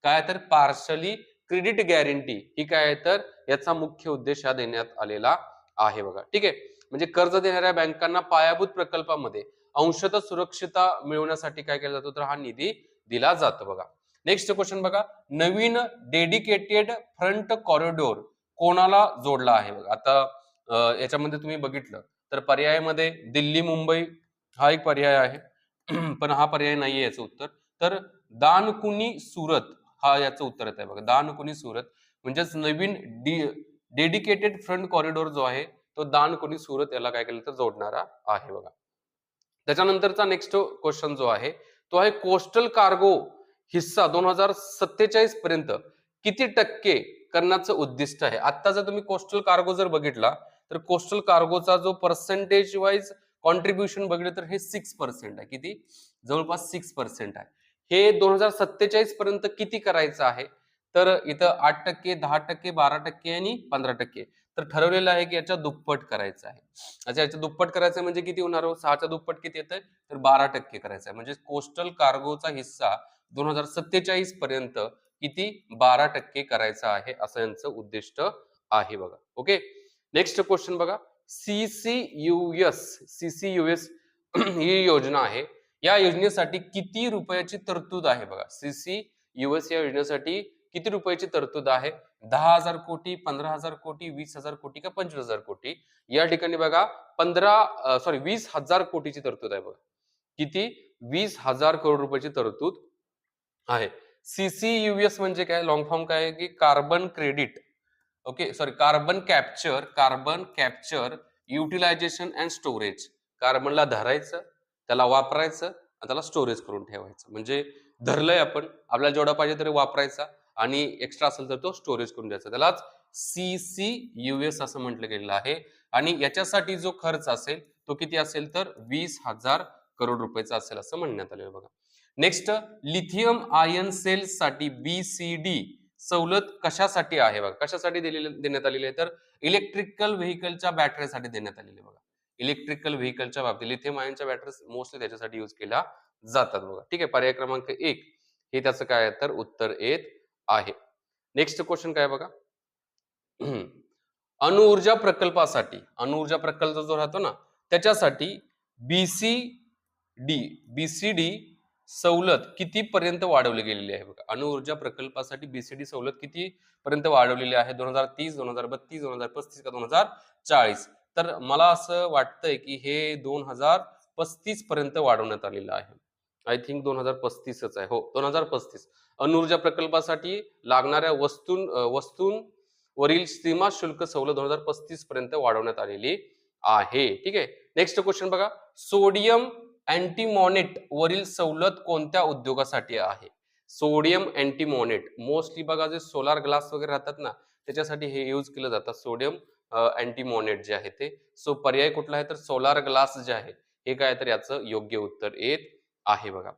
काय तर पार्शली क्रेडिट गॅरंटी ही काय आहे तर याचा मुख्य उद्देश हा देण्यात आलेला आहे बघा. ठीक आहे, म्हणजे कर्ज देणाऱ्या बँकांना पायाभूत प्रकल्पामध्ये अंशतः सुरक्षितता मिळवण्यासाठी काय केलं जातं तर हा निधी दिला जातो बघा. नेक्स्ट क्वेश्चन बघा. नवीन डेडिकेटेड फ्रंट कॉरिडोर कोणाला जोडला आहे बघा. आता याच्यामध्ये तुम्ही बघितलं तर पर्यायामध्ये दिल्ली मुंबई हा एक पर्याय आहे पण हा पर्याय नाहीये याचं उत्तर. तर दानकुनी सुरत हा याचं उत्तर येत आहे बघा. दानकुनी सुरत म्हणजेच नवीन डेडिकेटेड फ्रंट कॉरिडोर जो आहे तो दानकुनी सुरत याला काय केलं तर जोडणारा आहे बघा. त्याच्यानंतरचा नेक्स्ट क्वेश्चन जो आहे तो आहे कोस्टल कार्गो हिस्सा 2047 पर्यंत किती टक्के करण्याचं उद्दिष्ट आहे? आता जर तुम्ही कोस्टल कार्गो जर बघितला तर कोस्टल कार्गोचा जो पर्सेंटेज वाईज कॉन्ट्रीब्युशन बघितलं तर हे 6% आहे. किती? जवळपास 6% आहे. हे 2047 पर्यंत किती करायचं आहे? तर इथं 8%, 10%, 12% आणि 15%. तर ठरवलेलं आहे की याच्या दुप्पट करायचं आहे. अच्छा, याच्या दुप्पट करायचं म्हणजे किती होणार हो? 6च्या दुप्पट किती येतंय तर 12% करायचं आहे. म्हणजे कोस्टल कार्गोचा हिस्सा 2047 पर्यंत किती? 12% करायचा आहे असं यांचं उद्दिष्ट आहे बघा. ओके, नेक्स्ट क्वेश्चन बघा. सीसीयूएस ही योजना आहे. या योजनेसाठी किती रुपयाची तरतूद आहे बघा. सीसीयूएस या योजनेसाठी किती रुपयाची तरतूद आहे? 10,000 कोटी, 15,000 कोटी, 20,000 कोटी का 25,000 कोटी? या ठिकाणी बघा 20,000 कोटीची तरतूद आहे बघा. किती? 20,000 करोड रुपयाची तरतूद आहे. सीसीयूएस म्हणजे काय? लॉंग फॉर्म काय आहे की carbon credit, okay sorry carbon capture utilisation and storage. कार्बनला धरायचं, त्याला वापरायचं आणि त्याला स्टोरेज करून ठेवायचं. म्हणजे धरलंय आपण, आपल्याला जेवढा पाहिजे तरी वापरायचा आणि एक्स्ट्रा असेल तर तो स्टोरेज करून द्यायचा. त्यालाच सीसीयूएस असं म्हटलं गेलेलं आहे. आणि याच्यासाठी जो खर्च असेल तो किती असेल तर 20,000 करोड रुपयाचा असेल असं म्हणण्यात आलेलं बघा. नेक्स्ट, लिथियम आयन सेल्स साठी BCD सवलत कशासाठी आहे बघा. कशासाठी देण्यात आलेली आहे तर इलेक्ट्रिकल व्हेकलच्या बॅटरीसाठी देण्यात आलेली बघा. इलेक्ट्रिकल व्हेकलच्या बाबतीत लिथियम आयनच्या बॅटरीज मोस्टली त्याच्यासाठी यूज केल्या जातात बघा. ठीक आहे, पर्याय क्रमांक 1 हे त्याचं काय आहे तर उत्तर येत आहे. नेक्स्ट क्वेश्चन काय बघा. अणुऊर्जा प्रकल्पासाठी, अणुऊर्जा प्रकल्प जो राहतो ना त्याच्यासाठी बीसीडी सवलत किती पर्यंत वाढवली गेलेली आहे बघा. अणुऊर्जा प्रकल्पासाठी बीसीडी सवलत किती पर्यंत वाढवलेली आहे? 2030, 2032, 2035 का 2040? तर मला असं वाटतंय की हे 2035 पर्यंत वाढवण्यात आलेलं आहे. आय थिंक 2035च आहे. हो, 2035. अणुऊर्जा प्रकल्पासाठी लागणाऱ्या वस्तूंवरील सीमा शुल्क सवलत 2035 पर्यंत वाढवण्यात आलेली आहे. ठीक आहे, नेक्स्ट क्वेश्चन बघा. सोडियम अँटीमॉनेट वरील सवलत कोणत्या उद्योगासाठी आहे? सोडियम अँटीमॉनेट मोस्टली बघा जे सोलार ग्लास वगैरे राहतात ना त्याच्यासाठी हे यूज केलं जातं सोडियम अँटीमॉनेट जे आहे ते. सो पर्याय कुठला आहे तर सोलार ग्लास जे आहे हे काय तर याचं योग्य उत्तर येत आहे बघा.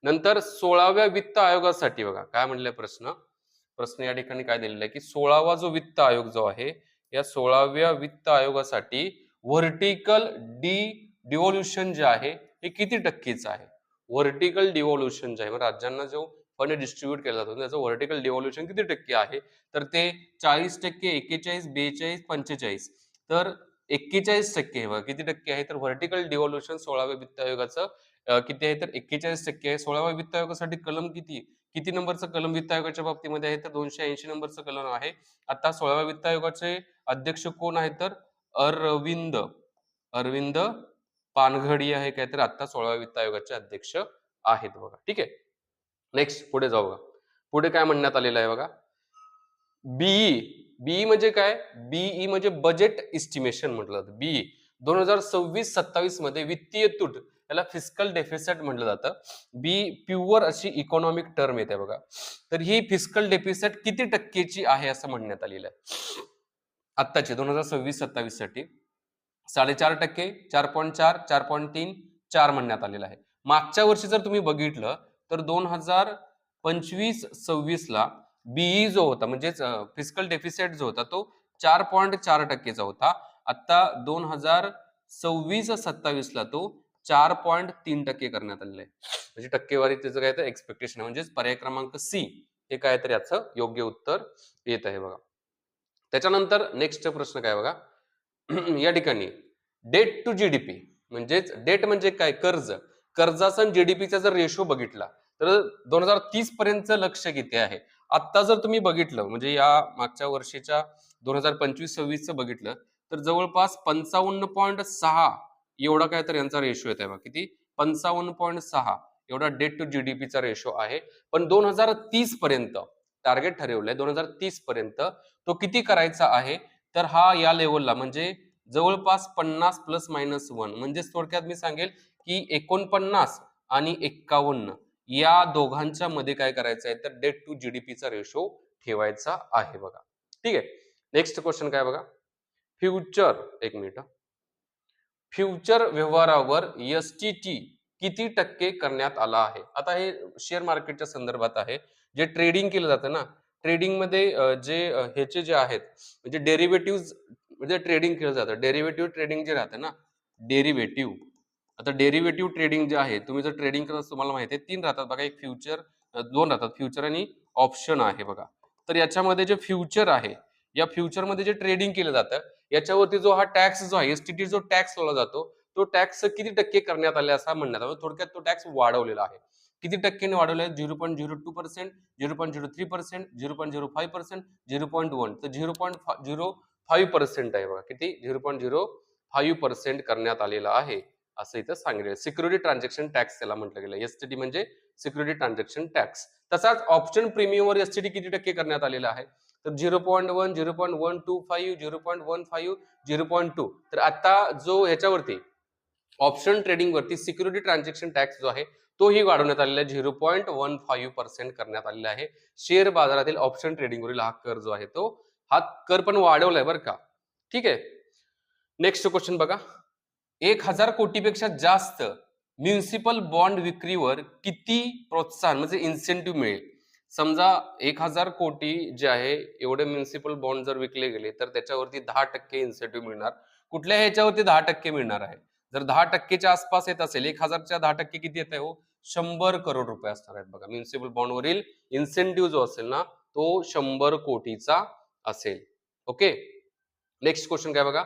नंतर 16व्या वित्त आयोगासाठी बघा काय म्हणले प्रश्न या ठिकाणी काय दिलेला आहे की 16वा जो वित्त आयोग जो आहे या 16व्या वित्त आयोगासाठी व्हर्टिकल डिव्होल्युशन जे आहे हे किती टक्केचं आहे? व्हर्टिकल डिव्होल्युशन जे आहे राज्यांना जो फंड डिस्ट्रीब्यूट केला जातो त्याचं व्हर्टिकल डिव्होल्युशन किती टक्के आहे? तर ते 40%, 41, 42, 45. तर 41% आहे. किती टक्के आहे तर व्हर्टिकल डिव्होल्युशन 16व्या वित्त आयोगाचं किती आहे तर 41% आहे. 16व्या वित्त आयोगासाठी कलम किती नंबरचं कलम वित्त आयोगाच्या बाबतीमध्ये आहे तर 280 नंबरचं कलम आहे. आता 16व्या वित्त आयोगाचे अध्यक्ष कोण आहे तर अरविंद अरविंद पानघडी आहे काय तर आता 16व्या वित्त आयोगाचे अध्यक्ष आहेत बघा. ठीक आहे. नेक्स्ट पुढे जाऊ बघा. पुढे काय म्हणण्यात आलेलं आहे बघा. बीई म्हणजे काय? बीई म्हणजे बजेट इस्टिमेशन म्हटलं जातं. बीई 2026-27 मध्ये वित्तीय तूट याला फिस्कल डेफिसिट म्हटलं जातं. बी प्युअर अशी इकॉनॉमिक टर्म येते बघा. तर ही फिस्कल डेफिसिट किती टक्केची आहे असं म्हणण्यात आलेलं आहे आत्ताची 2026-27 साठी. 4.5%, 4.4, 4.3, 4 म्हणण्यात आलेलं आहे. मागच्या वर्षी जर तुम्ही बघितलं तर 2025-26 ला बीई जो होता म्हणजेच फिस्कल डेफिसिट जो होता तो 4.4%चा होता. आता 2026-27 ला तो 4.3% करण्यात आलेला आहे. म्हणजे टक्केवारी त्याचं काय तर एक्सपेक्टेशन आहे. म्हणजेच पर्याय क्रमांक सी हे काय तर याचं योग्य उत्तर येत आहे बघा. त्याच्यानंतर नेक्स्ट प्रश्न काय बघा. या ठिकाणी डेट टू जीडीपी म्हणजेच डेट म्हणजे काय? कर्ज. कर्जाचा आणि जीडीपीचा जर रेशो बघितला तर 2030 पर्यंतचं लक्ष्य किती आहे? आता जर तुम्ही बघितलं म्हणजे या मागच्या वर्षीच्या 2025-26 बघितलं तर जवळपास 55.6 एवढा काय तर यांचा रेशो येत आहे बघा. किती? 55.6 एवढा डेट टू जीडीपीचा रेशो आहे. पण 2030 पर्यंत टार्गेट ठरवलंय 2030 पर्यंत तो किती करायचा आहे? तर हा या लेवलला म्हणजे जवळपास 50 प्लस मायनस 1 म्हणजे थोडक्यात मी सांगेल की 49 आणि 51 या दोघांच्या मध्ये काय करायचं आहे तर डेट टू जीडीपीचा रेशो ठेवायचा आहे बघा. ठीक आहे. नेक्स्ट क्वेश्चन काय बघा. फ्युचर एक मिनिट. फ्युचर व्यवहारावर एसटीटी किती टक्के करण्यात आला आहे? आता हे शेअर मार्केटच्या संदर्भात आहे. जे ट्रेडिंग केलं जातं ना ट्रेडिंग मध्ये जे ह्याचे जे आहेत म्हणजे डेरिव्हेटिव्ह म्हणजे ट्रेडिंग केलं जातं. डेरिव्हेटिव्ह ट्रेडिंग जे राहतं ना डेरिव्हेटिव्ह. आता डेरिव्हेटिव्ह ट्रेडिंग जे आहे तुम्ही जर ट्रेडिंग करत तुम्हाला माहिती आहे 3 राहतात बघा. एक फ्युचर 2 राहतात फ्युचर आणि ऑप्शन आहे बघा. तर याच्यामध्ये जे फ्युचर आहे या फ्युचर मध्ये जे ट्रेडिंग केलं जातं याच्यावरती जो हा टॅक्स जो आहे एसटीटी जो टॅक्स लावला जातो तो टॅक्स किती टक्के करण्यात आले असं म्हणण्यात आलं. थोडक्यात तो टॅक्स वाढवलेला आहे. किती टक्क्याने वाढवलाय? 0.02%, 0.03%, 0.05%, 0.1 तर 0.05% आहे बघा. किती? 0.05% करण्यात आलेला आहे असं इथं सांगितलं. सिक्युरिटी ट्रान्झॅक्शन टॅक्स त्याला म्हटलं गेलं. एसटीटी म्हणजे सिक्युरिटी ट्रान्झॅक्शन टॅक्स. तसाच ऑप्शन प्रीमियमवर एसटीटी किती टक्के करण्यात आलेला आहे? तर 0.1, 0.125, 0.15, 0.2. तर आता जो ह्याच्यावरती ऑप्शन ट्रेडिंग वरती सिक्युरिटी ट्रान्झॅक्शन टॅक्स जो आहे तोही वाढवण्यात आलेला आहे. 0.15% करण्यात आलेला आहे. शेअर बाजारातील ऑप्शन ट्रेडिंगवरील हा कर जो आहे तो हा कर पण वाढवलाय बरं का. ठीक आहे. नेक्स्ट क्वेश्चन बघा. 1000 कोटीपेक्षा जास्त म्युनिसिपल बॉन्ड विक्रीवर किती प्रोत्साहन म्हणजे इन्सेंटिव्ह मिळेल? समजा 1000 कोटी जे आहे एवढे म्युनिसिपल बॉन्ड जर विकले गेले तर त्याच्यावरती 10% इन्सेंटिव्ह मिळणार. कुठल्या ह्याच्यावरती 10% मिळणार आहे? जर 10%च्या आसपास येत असेल 1000च्या 10% किती येत आहे हो? 100 करोड रुपये असणार आहेत बघा. म्युनिसिपल बॉन्डवरील इन्सेंटिव्ह जो असेल ना तो 100 कोटीचा असेल. ओके. नेक्स्ट क्वेश्चन काय बघा.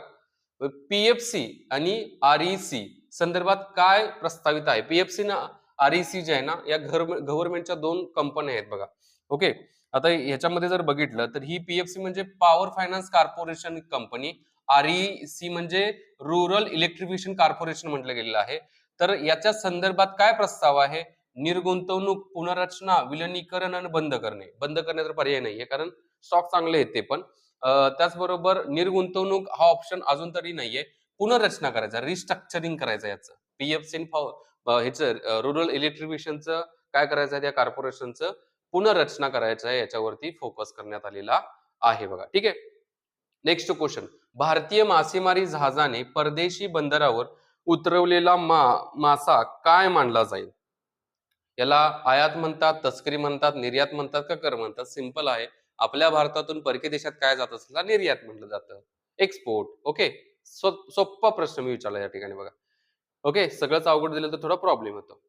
पीएफसी आणि आरईसी संदर्भात काय प्रस्तावित आहे? पीएफसी ना आरईसी जे आहे ना या गव्हर्नमेंटच्या 2 कंपन्या आहेत बघा. ओके. आता ह्याच्यामध्ये जर बघितलं तर ही पीएफसी म्हणजे power finance corporation company. REC म्हणजे रुरल इलेक्ट्रिफिकेशन कॉर्पोरेशन म्हटलं गेलेलं आहे. तर याच्या संदर्भात काय प्रस्ताव आहे? निर्गुंतवणूक, पुनर्रचना, विलिनीकरण आणि बंद करणे. बंद करणे तर पर्याय नाहीये कारण स्टॉक चांगले आहेत ते पण. त्याचबरोबर निर्गुंतवणूक हा ऑप्शन अजून तरी नाहीये. पुनर्रचना करायचा, रिस्ट्रक्चरिंग करायचं याचं. पीएफसी ह्याचं रुरल इलेक्ट्रिफिकेशनचं काय करायचं आहे त्या कॉर्पोरेशनचं पुनर्रचना करायचं आहे याच्यावरती फोकस करण्यात आलेला आहे बघा. ठीक आहे. Next question. भारतीय मासेमारी जहाजाने परदेशी बंदरावर उतरवलेला मासा काय मानला जाईल? याला आयात म्हणतात, तस्करी म्हणतात, निर्यात म्हणतात का कर म्हणतात? सिंपल आहे. आपल्या भारतातून परकीय देशात काय जात असेल तर निर्यात म्हटलं जातं. एक्सपोर्ट. ओके. सोप्पा प्रश्न मी विचारला या ठिकाणी बघा. ओके. सगळंच अवघड दिलं तर थोडा प्रॉब्लेम होतो.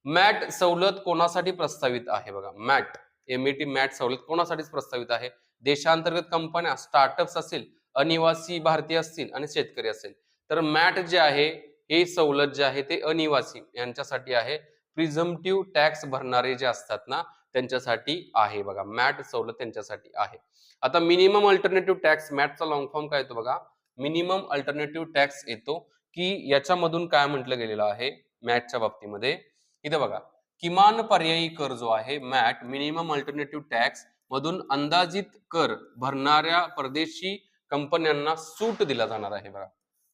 मॅट सवलत कोणासाठी प्रस्तावित आहे बघा. मॅट एमएटी मॅट सवलत कोणासाठीच प्रस्तावित आहे? देशांतर्गत कंपन्या, स्टार्टअप्स असतील, अनिवासी भारतीय असतील आणि शेतकरी असेल. तर मॅट जे आहे हे सवलत जे आहे ते अनिवासी यांच्यासाठी आहे. प्रिझम्पटिव्ह टॅक्स भरणारे जे असतात ना त्यांच्यासाठी आहे बघा. मॅट सवलत त्यांच्यासाठी आहे. आता मिनिमम अल्टरनेटिव्ह टॅक्स मॅटचा लॉंग फॉर्म काय येतो बघा. मिनिमम अल्टरनेटिव्ह टॅक्स येतो, की याच्यामधून काय म्हटलं गेलेलं आहे मॅटच्या बाबतीमध्ये, इथं बघा किमान पर्यायी कर जो आहे मॅट मिनिमम अल्टरनेटिव्ह टॅक्स मधून अंदाजित कर भरणाऱ्या परदेशी कंपन्यांना सूट दिला जाणार आहे बघा,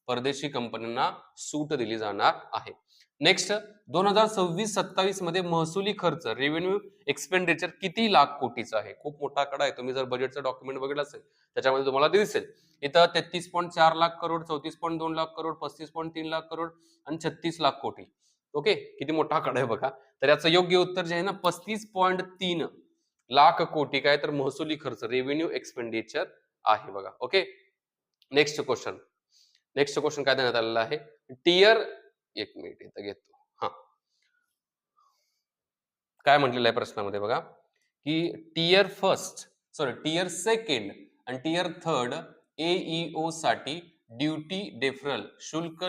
परदेशी कंपन्यांना सूट दिली जाणार आहे. नेक्स्ट 2026-27 मध्ये महसुली खर्च रेव्हेन्यू एक्सपेंडिचर किती लाख कोटीचा आहे? खूप मोठा आकडा आहे. तुम्ही जर बजेटचं डॉक्युमेंट बघितलं असेल त्याच्यामध्ये तुम्हाला ते दिसेल. इथं 33.4 लाख करोड, 34.2 लाख करोड, 35.3 लाख करोड आणि 36 लाख कोटी. ओके, किती मोठा आकडा आहे बघा. तर याचं योग्य उत्तर जे आहे ना 35.3 लाख कोटी काय तर महसुली खर्च रेव्हेन्यू एक्सपेंडिचर आहे बघा. ओके, नेक्स्ट क्वेश्चन काय देण्यात आलेला आहे? टियर, एक मिनिट इथं घेतो. हा, काय म्हटलेलं आहे प्रश्नामध्ये बघा, की टियर सेकंड आणि टियर थर्ड एईओ साठी ड्युटी डेफरल शुल्क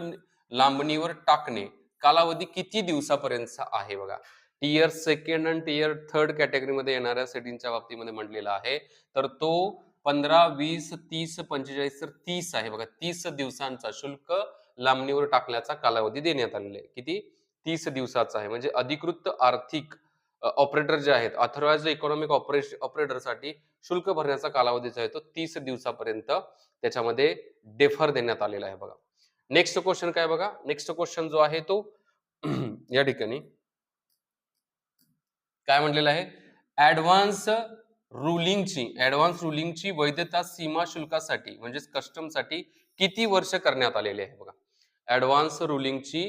लांबणीवर टाकणे कालावधी किती दिवसापर्यंतचा आहे बघा. टियर सेकंड आणि टियर थर्ड कॅटेगरीमध्ये येणाऱ्या सेटिंगच्या बाबतीमध्ये म्हटलेला आहे तर तो 15, 20, 30, 45 तर 30 आहे बघा. 30 दिवसांचा शुल्क लांबणीवर टाकण्याचा कालावधी देण्यात आलेला आहे. किती? 30 दिवसाचा आहे. म्हणजे अधिकृत आर्थिक ऑपरेटर जे आहेत ऑथराइज्ड इकॉनॉमिक ऑपरेटरसाठी शुल्क भरण्याचा कालावधी जो आहे तो 30 दिवसापर्यंत त्याच्यामध्ये डेफर देण्यात आलेला आहे बघा. नेक्स्ट क्वेश्चन काय बघा, नेक्स्ट क्वेश्चन जो आहे तो या ठिकाणी काय म्हटलेलं आहे? ऍडव्हान्स रुलिंगची वैधता सीमा शुल्कासाठी म्हणजेच कस्टमसाठी किती वर्ष करण्यात आलेली आहे बघा. ऍडव्हान्स रुलिंगची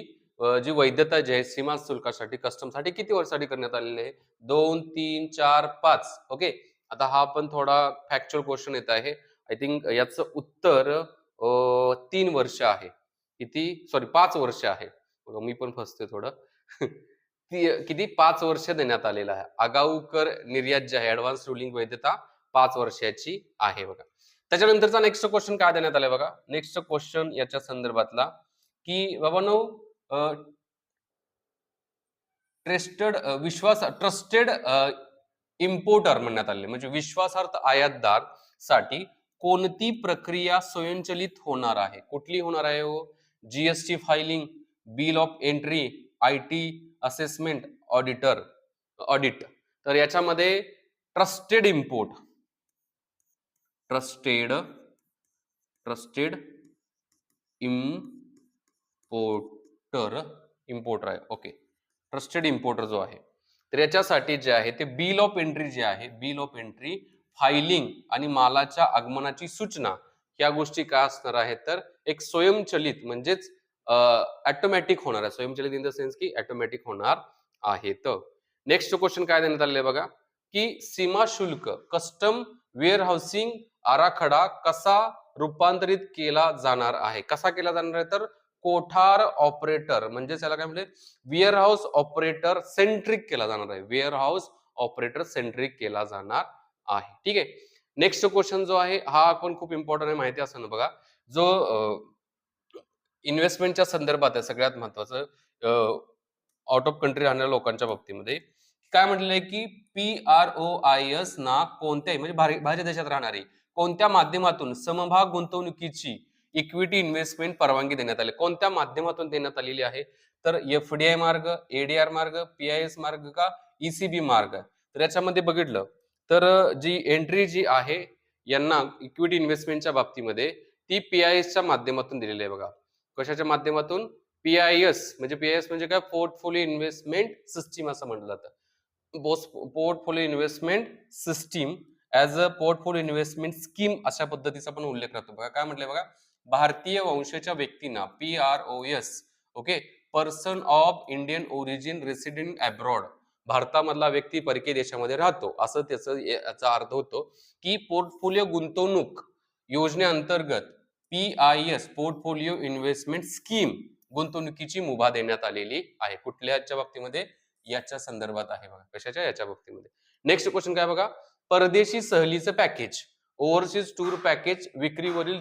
जी वैधता जी आहे सीमा शुल्कासाठी कस्टमसाठी किती वर्षासाठी करण्यात आलेली आहे? 2, 3, 4, 5. ओके, आता हा पण थोडा फॅक्च्युअल क्वेश्चन येत आहे. आय थिंक याचं उत्तर 3 वर्ष आहे. किती? सॉरी 5 वर्ष आहे बघा, मी पण फसते थोडं. किती? 5 वर्ष देण्यात आलेला आहे. आगाऊ कर निर्यात जे आहे ऍडव्हान्स रुलिंग वैधता 5 वर्षाची आहे बघा. त्याच्यानंतरचा नेक्स्ट क्वेश्चन काय देण्यात आलाय बघा. नेक्स्ट क्वेश्चन याच्या संदर्भातला की बाबांनो ट्रस्टेड इम्पोर्टर म्हणण्यात आले म्हणजे विश्वासार्थ आयातदार साठी कोणती प्रक्रिया स्वयंचलित होणार आहे? कुठली होणार आहे हो? GST filing, bill of entry, IT assessment, audit. तर याच्यामध्ये ट्रस्टेड इम्पोर्टर आहे. ओके, ट्रस्टेड इम्पोर्टर जो आहे तर याच्यासाठी जे आहे ते बिल ऑफ एंट्री जे आहे, बिल ऑफ एंट्री, फायलिंग आणि मालाच्या आगमनाची सूचना या गोष्टी काय असणार आहेत तर एक स्वयंचलित म्हणजेच ऑटोमॅटिक होणार आहे. स्वयंचलित इन द सेन्स की ऑटोमॅटिक होणार आहेत. नेक्स्ट क्वेश्चन काय देण्यात आलेलं आहे बघा, की सीमा शुल्क कस्टम वेअर हाऊसिंग आराखडा कसा रूपांतरित केला जाणार आहे? कसा केला जाणार आहे तर कोठार ऑपरेटर म्हणजे त्याला काय म्हणजे वेअर हाऊस ऑपरेटर सेंट्रिक केला जाणार आहे. वेअर हाऊस ऑपरेटर सेंट्रिक केला जाणार आहे. ठीक आहे, नेक्स्ट क्वेश्चन जो आहे हा पण खूप इम्पॉर्टंट आहे, माहिती असं बघा. जो इन्व्हेस्टमेंटच्या संदर्भात आहे सगळ्यात महत्वाचं आउट ऑफ कंट्री राहणाऱ्या लोकांच्या बाबतीमध्ये काय म्हटलंय की PROIS ना कोणत्याही म्हणजे बाहेर देशात राहणारी कोणत्या माध्यमातून समभाग गुंतवणुकीची इक्विटी इन्व्हेस्टमेंट परवानगी देण्यात आली? कोणत्या माध्यमातून देण्यात आलेली आहे तर FDI मार्ग, ADR मार्ग, PIS मार्ग का ECB मार्ग? तर याच्यामध्ये बघितलं तर जी एंट्री जी आहे यांना इक्विटी इन्व्हेस्टमेंटच्या बाबतीमध्ये ती PIS च्या माध्यमातून दिलेली आहे बघा. कशाच्या माध्यमातून? PIS म्हणजे काय? पोर्टफोलिओ इन्व्हेस्टमेंट सिस्टीम असं म्हटलं जातं. Portfolio investment system as a portfolio investment scheme अशा पद्धतीचा पण उल्लेख राहतो बघा. काय म्हटलंय बघा, भारतीय वंशाच्या व्यक्तींना PROS, okay, person of Indian origin resident abroad, भारतामधला व्यक्ती परकीय देशामध्ये राहतो असं त्याचा याचा अर्थ होतो की पोर्टफोलिओ गुंतवणूक योजनेअंतर्गत PIS पोर्टफोलिओ इन्व्हेस्टमेंट स्कीम गुंतवणुकीची मुभा देण्यात आलेली आहे. कुठल्याच्या बाबतीमध्ये? याच्या संदर्भात आहे बघा. कशाच्या? याच्या बाबतीमध्ये. नेक्स्ट क्वेश्चन काय बघा, परदेशी सहलीचं पॅकेज, ओव्हरसीज टूर पॅकेज विक्रीवरील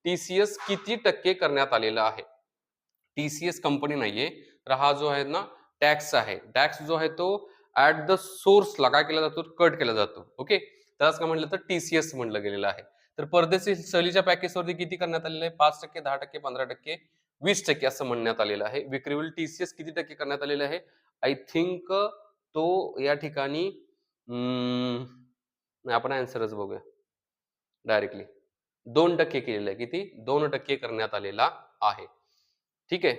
TCS किती टक्के करण्यात आलेला आहे? TCS कंपनी नाहीये तर हा जो आहे ना टॅक्स आहे. टॅक्स जो आहे तो ऍट द सोर्सला काय केला जातो? कट केला जातो. ओके, त्याच काय म्हटलं तर TCS म्हटलं गेलेलं आहे. तर परदेशी सहलीच्या पॅकेजवरती किती करण्यात आलेलं आहे? 5%, 10%, 15%, 20% असं म्हणण्यात आलेलं आहे. विक्रीवरील TCS किती टक्के करण्यात आलेलं आहे? आय थिंक तो या ठिकाणी आपण आन्सरच बघूया डायरेक्टली. 2% केलेलं आहे. किती? 2% करण्यात आलेला आहे. ठीक आहे.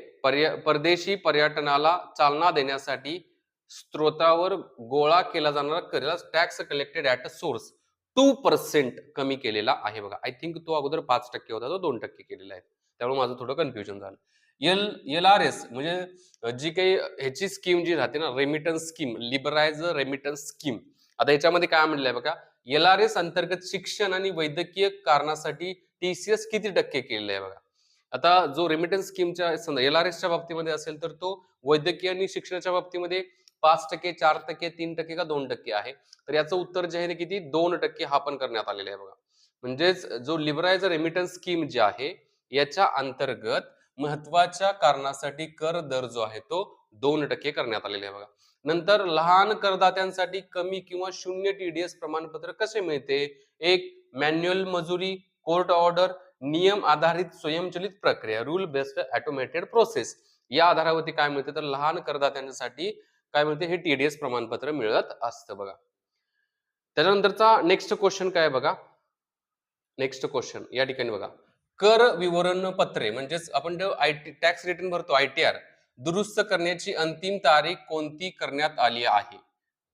परदेशी पर्यटनाला चालना देण्यासाठी स्त्रोतावर गोळा केला जाणारा कर tax collected at a source 2% कमी केलेला आहे बघा. आय थिंक तो अगोदर 5% होता, तो 2% केलेला आहे. त्यामुळे माझं थोडं कन्फ्युजन झालं. LRS म्हणजे जी काही ह्याची स्कीम जी राहते ना, रेमिटन्स स्कीम, लिबराइज रेमिटन्स स्कीम. आता याच्यामध्ये काय म्हणलंय बघा, LRS अंतर्गत शिक्षण आणि वैद्यकीय कारणासाठी TCS किती टक्के केलेलं आहे बघा. आता जो रेमिटन्स स्कीमच्या LRSच्या बाबतीमध्ये असेल तर तो वैद्यकीय आणि शिक्षणाच्या बाबतीमध्ये 5%, 4%, 3% का 2% आहे. तर याचं उत्तर जे आहे ते किती? 2% हा पण करण्यात आलेला आहे बघा. म्हणजेच जो लिबराइज रेमिटन्स स्कीम जी आहे याच्या अंतर्गत महत्वाच्या कारणासाठी कर दर जो आहे तो 2% करण्यात आलेला आहे बघा. नंतर लहान करदात्यांसाठी कमी किंवा 0 TDS प्रमाणपत्र कसे मिळते? एक मॅन्युअल मजुरी, कोर्ट ऑर्डर, नियम आधारित स्वयंचलित प्रक्रिया, रूल बेस्ड ऑटोमेटेड प्रोसेस. या आधारावरती काय मिळते? तर लहान करदात्यांसाठी काय मिळते? हे TDS प्रमाणपत्र मिळत असतं बघा. त्याच्यानंतरचा नेक्स्ट क्वेश्चन काय बघा. नेक्स्ट क्वेश्चन या ठिकाणी बघा, कर विवरण पत्रे म्हणजेच आपण टॅक्स रिटर्न भरतो ITR दुरुस्त करण्याची अंतिम तारीख कोणती करण्यात आली आहे?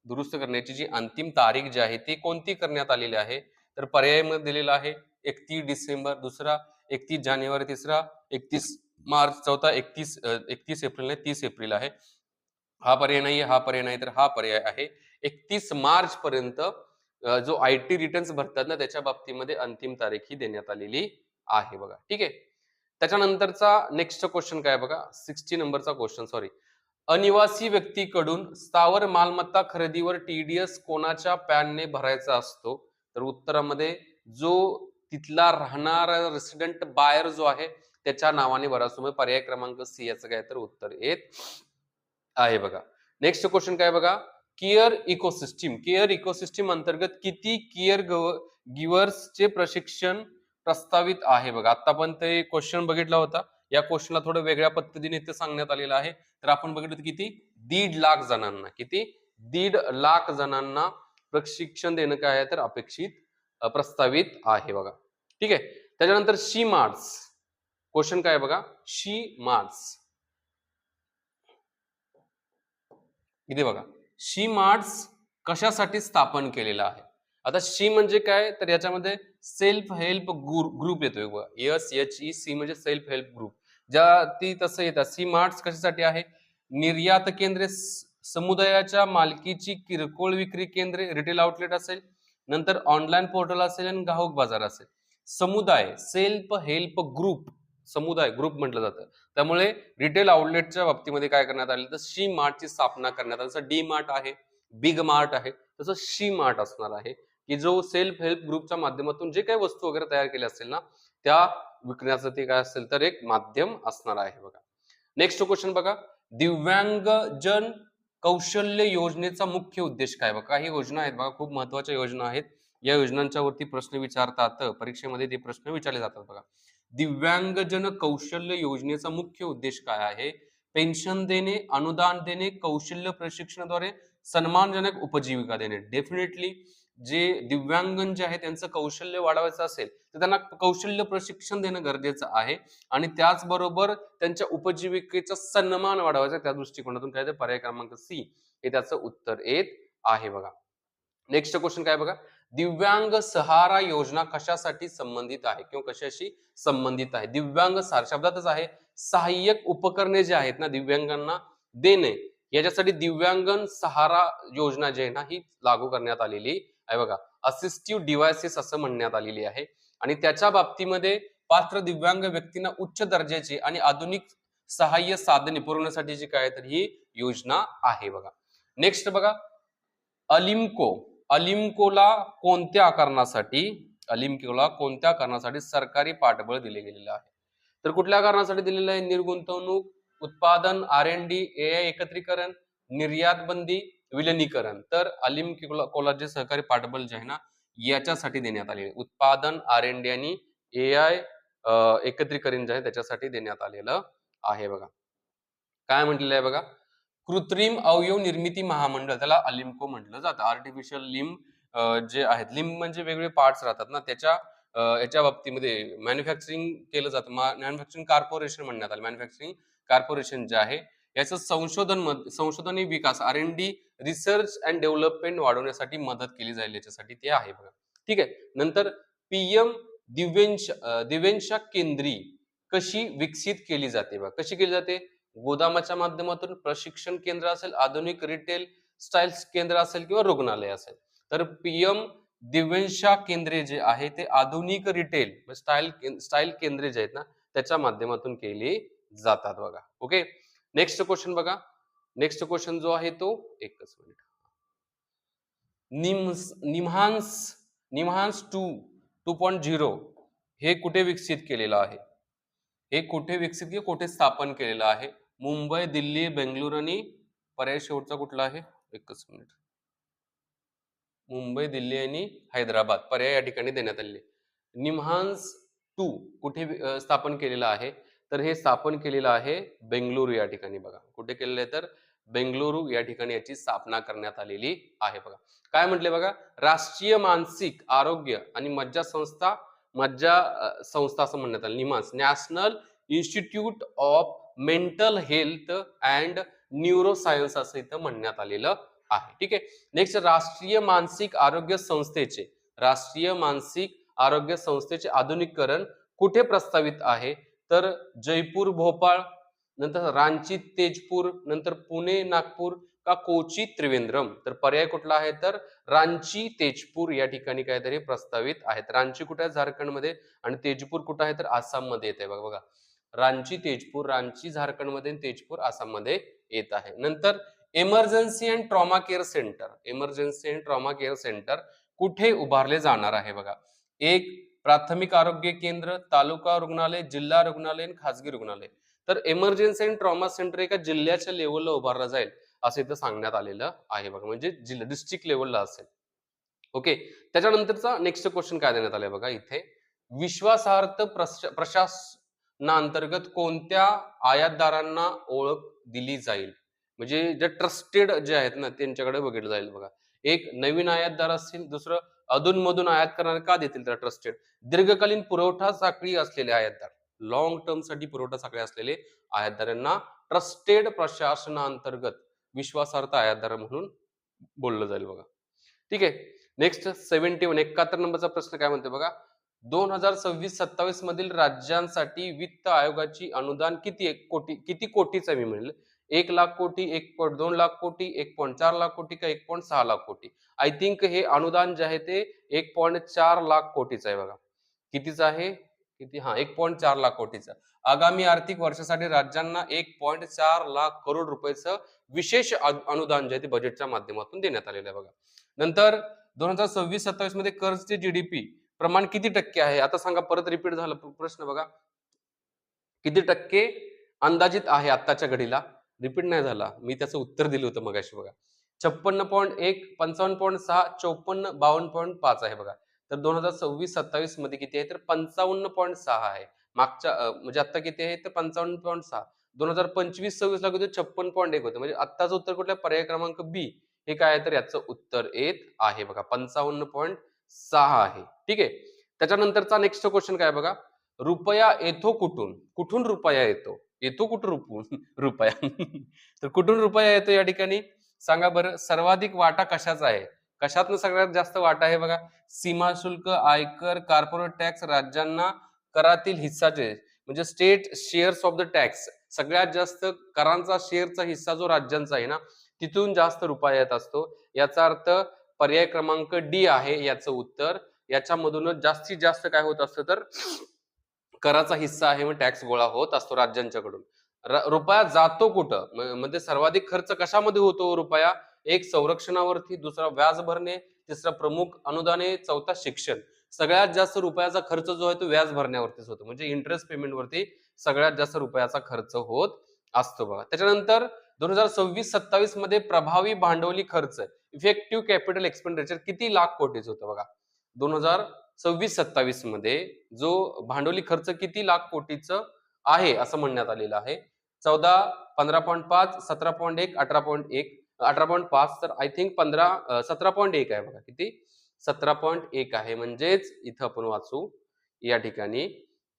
दुरुस्त करण्याची जी अंतिम तारीख जी आहे ती कोणती करण्यात आलेली आहे? तर पर्यायामध्ये दिलेला आहे 31 डिसेंबर, दुसरा 31 जानेवारी, तिसरा 31 मार्च, चौथा 31 एप्रिल नाही 30 एप्रिल आहे. हा पर्याय नाही, हा पर्याय नाही, तर हा पर्याय आहे 31 मार्च पर्यंत जो IT रिटर्न्स भरतात ना त्याच्या बाबतीमध्ये अंतिम तारीख ही देण्यात आलेली आहे बघा. ठीक आहे. त्याच्यानंतरचा नेक्स्ट क्वेश्चन काय बघा, 60 नंबरचा क्वेश्चन, सॉरी. अनिवासी व्यक्तीकडून स्थावर मालमत्ता खरेदीवर TDS कोणाच्या पॅनने भरायचा असतो? तर उत्तरामध्ये जो तिथला राहणारा रेसिडेंट बायर जो आहे त्याच्या नावाने भरा असतो. पर्याय क्रमांक C याचं काय तर उत्तर येत आहे बघा. नेक्स्ट क्वेश्चन काय बघा, केअर इकोसिस्टीम अंतर्गत किती केअर गिव्हर्सचे प्रशिक्षण प्रस्तावित आहे बघा. आता पण ते क्वेश्चन बघितला होता, या क्वेश्चनला थोडं वेगळ्या पद्धतीने इथे सांगण्यात आलेलं आहे. तर आपण बघितलं किती? 1.5 लाख जणांना, किती? 1.5 लाख जणांना प्रशिक्षण देणं काय आहे तर अपेक्षित प्रस्तावित आहे बघा. ठीक आहे. त्याच्यानंतर शी मार्ट्स क्वेश्चन काय बघा, शी मार्ट्स इथे बघा, शी मार्ट्स कशासाठी स्थापन केलेला आहे? आता शी म्हणजे काय तर याच्यामध्ये सेल्फ हेल्प ग्रुप येतोय बघा. SHEC म्हणजे सेल्फ हेल्प ग्रुप. ज्या ती तसं येतात. सी मार्ट्स कशासाठी आहे? निर्यात केंद्रे, समुदायाच्या मालकीची किरकोळ विक्री केंद्रे, रिटेल आउटलेट असेल, नंतर ऑनलाईन पोर्टल असेल आणि घाऊक बाजार असेल. समुदाय सेल्फ हेल्प ग्रुप, समुदाय ग्रुप म्हटलं जातं. त्यामुळे रिटेल आउटलेटच्या बाबतीमध्ये काय करण्यात आले तर शी मार्टची स्थापना करण्यात आली. जसं डी मार्ट आहे, बिग मार्ट आहे, तसं शी मार्ट असणार आहे की जो सेल्फ हेल्प ग्रुपच्या माध्यमातून जे काही वस्तू वगैरे तयार केल्या असतील ना त्या विकण्याचं ते काय असेल तर एक माध्यम असणार आहे बघा. नेक्स्ट क्वेश्चन बघा, दिव्यांगजन कौशल्य योजनेचा मुख्य उद्देश काय? बघा काही योजना आहेत बघा, खूप महत्वाच्या योजना आहेत. या योजनांच्या वरती प्रश्न विचारतात, परीक्षेमध्ये ते प्रश्न विचारले जातात बघा. दिव्यांगजन कौशल्य योजनेचा मुख्य उद्देश काय आहे? पेन्शन देणे, अनुदान देणे, कौशल्य प्रशिक्षणाद्वारे सन्मानजनक उपजीविका देणे. डेफिनेटली जे दिव्यांगन जे आहे त्यांचं कौशल्य वाढवायचं असेल तर त्यांना कौशल्य प्रशिक्षण देणं गरजेचं आहे आणि त्याचबरोबर त्यांच्या उपजीविकेचा सन्मान वाढवायचा. त्या दृष्टिकोनातून काय ते पर्याय क्रमांक C हे त्याचं उत्तर येत आहे बघा. नेक्स्ट क्वेश्चन काय बघा, दिव्यांग सहारा योजना कशासाठी संबंधित आहे किंवा कशाशी संबंधित आहे? दिव्यांग सहारा शब्दातच आहे, सहाय्यक उपकरणे जे आहेत ना दिव्यांगांना देणे, याच्यासाठी दिव्यांगन सहारा योजना जी आहे ना ही लागू करण्यात आलेली आहे बघा. असिस्टिव्ह डिव्हाइसेस असं म्हणण्यात आलेली आहे आणि त्याच्या बाबतीमध्ये पात्र दिव्यांग व्यक्तींना उच्च दर्जाची आणि आधुनिक सहाय्य साधने पुरवण्यासाठीची काय तर ही योजना आहे बघा. नेक्स्ट बघा, अलिम्कोला कोणत्या कारणासाठी सरकारी पाठबळ दिले गेलेलं आहे? तर कुठल्या कारणासाठी दिलेलं आहे? निर्गुंतवणूक, उत्पादन, R&D, AI एकत्रीकरण, निर्यात बंदी, विलिनीकरण. तर अलिम्कोला जे सहकारी पाठबळ जे आहे ना याच्यासाठी देण्यात आलेले उत्पादन R&D आणि AI एकत्रीकरण जे आहे त्याच्यासाठी देण्यात आलेलं आहे बघा. काय म्हटलेलं आहे बघा, कृत्रिम अवयव निर्मिती महामंडळ, त्याला अलिम्को म्हटलं जातं. आर्टिफिशियल लिम्ब जे आहेत, लिम्ब म्हणजे वेगवेगळे पार्ट्स राहतात ना, त्याच्या याच्या बाबतीमध्ये मॅन्युफॅक्चरिंग केलं जातं. मॅन्युफॅक्चरिंग कॉर्पोरेशन म्हणण्यात आलं. मॅन्युफॅक्चरिंग कॉर्पोरेशन जे आहे याचं संशोधन आणि विकास R&D रिसर्च अँड डेव्हलपमेंट वाढवण्यासाठी मदत केली जाईल याच्यासाठी ते आहे बघा. ठीक आहे. नंतर PM दिव्यांशा केंद्री कशी विकसित केली जाते बघा. कशी केली जाते? गोदामाच्या माध्यमातून, प्रशिक्षण केंद्र असेल, आधुनिक रिटेल स्टाईल केंद्र असेल किंवा रुग्णालय असेल. तर PM दिव्यांशा केंद्रे जे आहे ते आधुनिक रिटेल स्टाईल केंद्रे जे आहेत ना त्याच्या माध्यमातून केली जातात बघा. ओके. नेक्स्ट क्वेश्चन बघा. नेक्स्ट क्वेश्चन जो आहे तो एकच मिनिट. निम्हान्स निम्हान्स 2.0 हे कुठे विकसित केलेलं आहे? हे कुठे विकसित किंवा कुठे स्थापन केलेलं आहे? मुंबई, दिल्ली, बेंगळुरू आणि पर्याय शेवटचा कुठला आहे? एकच मिनिट. मुंबई, दिल्ली आणि हैदराबाद पर्याय या ठिकाणी देण्यात आलेले. निम्हान्स 2 कुठे स्थापन केलेलं आहे? तर हे स्थापन केलेलं आहे बेंगळुरू या ठिकाणी बघा. कुठे केलेलं आहे? तर बेंगळुरू या ठिकाणी याची स्थापना करण्यात आलेली आहे बघा. काय म्हटले बघा, राष्ट्रीय मानसिक आरोग्य आणि मज्जा संस्था असं म्हणण्यात आलं. NIMHANS national institute of mental health and neuroscience असं इथं म्हणण्यात आलेलं आहे. ठीक आहे. नेक्स्ट, राष्ट्रीय मानसिक आरोग्य संस्थेचे आधुनिकीकरण कुठे प्रस्तावित आहे? तर जयपूर, भोपाळ, नंतर रांची, तेजपूर, नंतर पुणे, नागपूर का कोची, त्रिवेंद्रम. तर पर्याय कुठला आहे? तर रांची, तेजपूर या ठिकाणी काहीतरी प्रस्तावित आहेत. रांची कुठे आहे? झारखंडमध्ये, आणि तेजपूर कुठे आहे? तर आसाममध्ये येते बघा. रांची झारखंडमध्ये, तेजपूर आसाममध्ये येत आहे. नंतर emergency and trauma care centre कुठे उभारले जाणार आहे बघा. एक, प्राथमिक आरोग्य केंद्र, तालुका रुग्णालय, जिल्हा रुग्णालय, खाजगी रुग्णालय. तर इमर्जन्सी अँड ट्रॉमा सेंटर एका जिल्ह्याच्या लेवलला उभारला जाईल असं इथं सांगण्यात आलेलं आहे बघा. म्हणजे जिल्हा डिस्ट्रिक्ट लेवलला असेल. ओके. त्याच्यानंतरचा नेक्स्ट क्वेश्चन काय देण्यात आलाय बघा इथे, विश्वासार्ह प्रशासनाअंतर्गत कोणत्या आयातदारांना ओळख दिली जाईल? म्हणजे जे ट्रस्टेड जे आहेत ना त्यांच्याकडे बघितलं जाईल बघा. एक, नवीन आयातदार असतील. दुसरं, अधूनमधून आयात करणारे का देतील त्याला ट्रस्टेड? दीर्घकालीन पुरवठा साखळी असलेले आयातदार, लॉंग टर्म साठी पुरवठा साखळी असलेले आयातदारांना ट्रस्टेड प्रशासनाअंतर्गत विश्वासार्ह आयातदार म्हणून बोललं जाईल बघा. ठीक आहे. नेक्स्ट 71 नंबरचा प्रश्न काय म्हणते बघा, 2026-27 मधील राज्यांसाठी वित्त आयोगाची अनुदान किती कोटीचा मी म्हणेल? 1,00,000 कोटी, 1.2 लाख कोटी, 1.4 लाख कोटी का 1.6 लाख कोटी? आय थिंक हे अनुदान जे आहे ते 1.4 लाख कोटीचं आहे बघा. कितीचं आहे? किती? 1.4 लाख कोटीचं. आगामी आर्थिक वर्षासाठी राज्यांना 1.4 लाख करोड रुपयाचं विशेष अनुदान जे आहे ते बजेटच्या माध्यमातून देण्यात आलेलं आहे बघा. नंतर 2026-27 मध्ये कर्जचे GDP प्रमाण किती टक्के आहे? आता सांगा, परत रिपीट झालं प्रश्न बघा. किती टक्के अंदाजित आहे आत्ताच्या घडीला? रिपीट नाही झाला, मी त्याचं उत्तर दिलं होतं मगाशी बघा. 56.1, 55.6, 54, 52.5 आहे बघा. तर 2026-27 मध्ये किती आहे? तर 55.6 आहे. मागच्या म्हणजे आता किती आहे? तर 55.6. 2025-26 ला किती? 56.1 होतं. म्हणजे आत्ताचं उत्तर कुठल्या? पर्याय क्रमांक बी हे काय आहे? तर याचं उत्तर येत आहे बघा. 55.6 आहे. ठीक आहे. त्याच्यानंतरचा नेक्स्ट क्वेश्चन काय बघा, रुपया येतो कुठून? कुठून रुपया येतो? येतो कुठून रुपया? तर कुठून रुपया येतो या ठिकाणी? सांगा बरं. सर्वाधिक वाटा कशाचा आहे? कशातनं सगळ्यात जास्त वाटा आहे बघा? सीमा शुल्क, आयकर, कॉर्पोरेट टॅक्स, राज्यांना करातील हिस्साचे म्हणजे state shares of the tax, सगळ्यात जास्त करांचा शेअरचा हिस्सा जो राज्यांचा आहे ना तिथून जास्त रुपया येत असतो. याचा अर्थ पर्याय क्रमांक डी आहे याचं उत्तर. याच्यामधूनच जास्तीत जास्त काय होत असतं? तर कराचा हिस्सा आहे, मग टॅक्स गोळा होत असतो राज्यांच्याकडून. रुपया जातो कुठं? म्हणजे सर्वाधिक खर्च कशामध्ये होतो रुपया? एक, संरक्षणावरती, दुसरा व्याज भरणे, तिसरा प्रमुख अनुदाने, चौथा शिक्षण. सगळ्यात जास्त रुपयाचा खर्च जो आहे तो व्याज भरण्यावरतीच होतो. म्हणजे इंटरेस्ट पेमेंटवरती सगळ्यात जास्त रुपयाचा खर्च होत असतो बघा. त्याच्यानंतर 2026-27 मध्ये प्रभावी भांडवली खर्च, इफेक्टिव्ह कॅपिटल एक्सपेंडिचर किती लाख कोटीच होतं बघा? 2026-27 मध्ये जो भांडवली खर्च किती लाख कोटीचं आहे असं म्हणण्यात आलेलं आहे. 14, 15.5, 17.1, 18.1, 18.5, तर आय थिंक 17.1 आहे बघा. किती? 17.1 आहे. म्हणजेच इथं आपण वाचू या ठिकाणी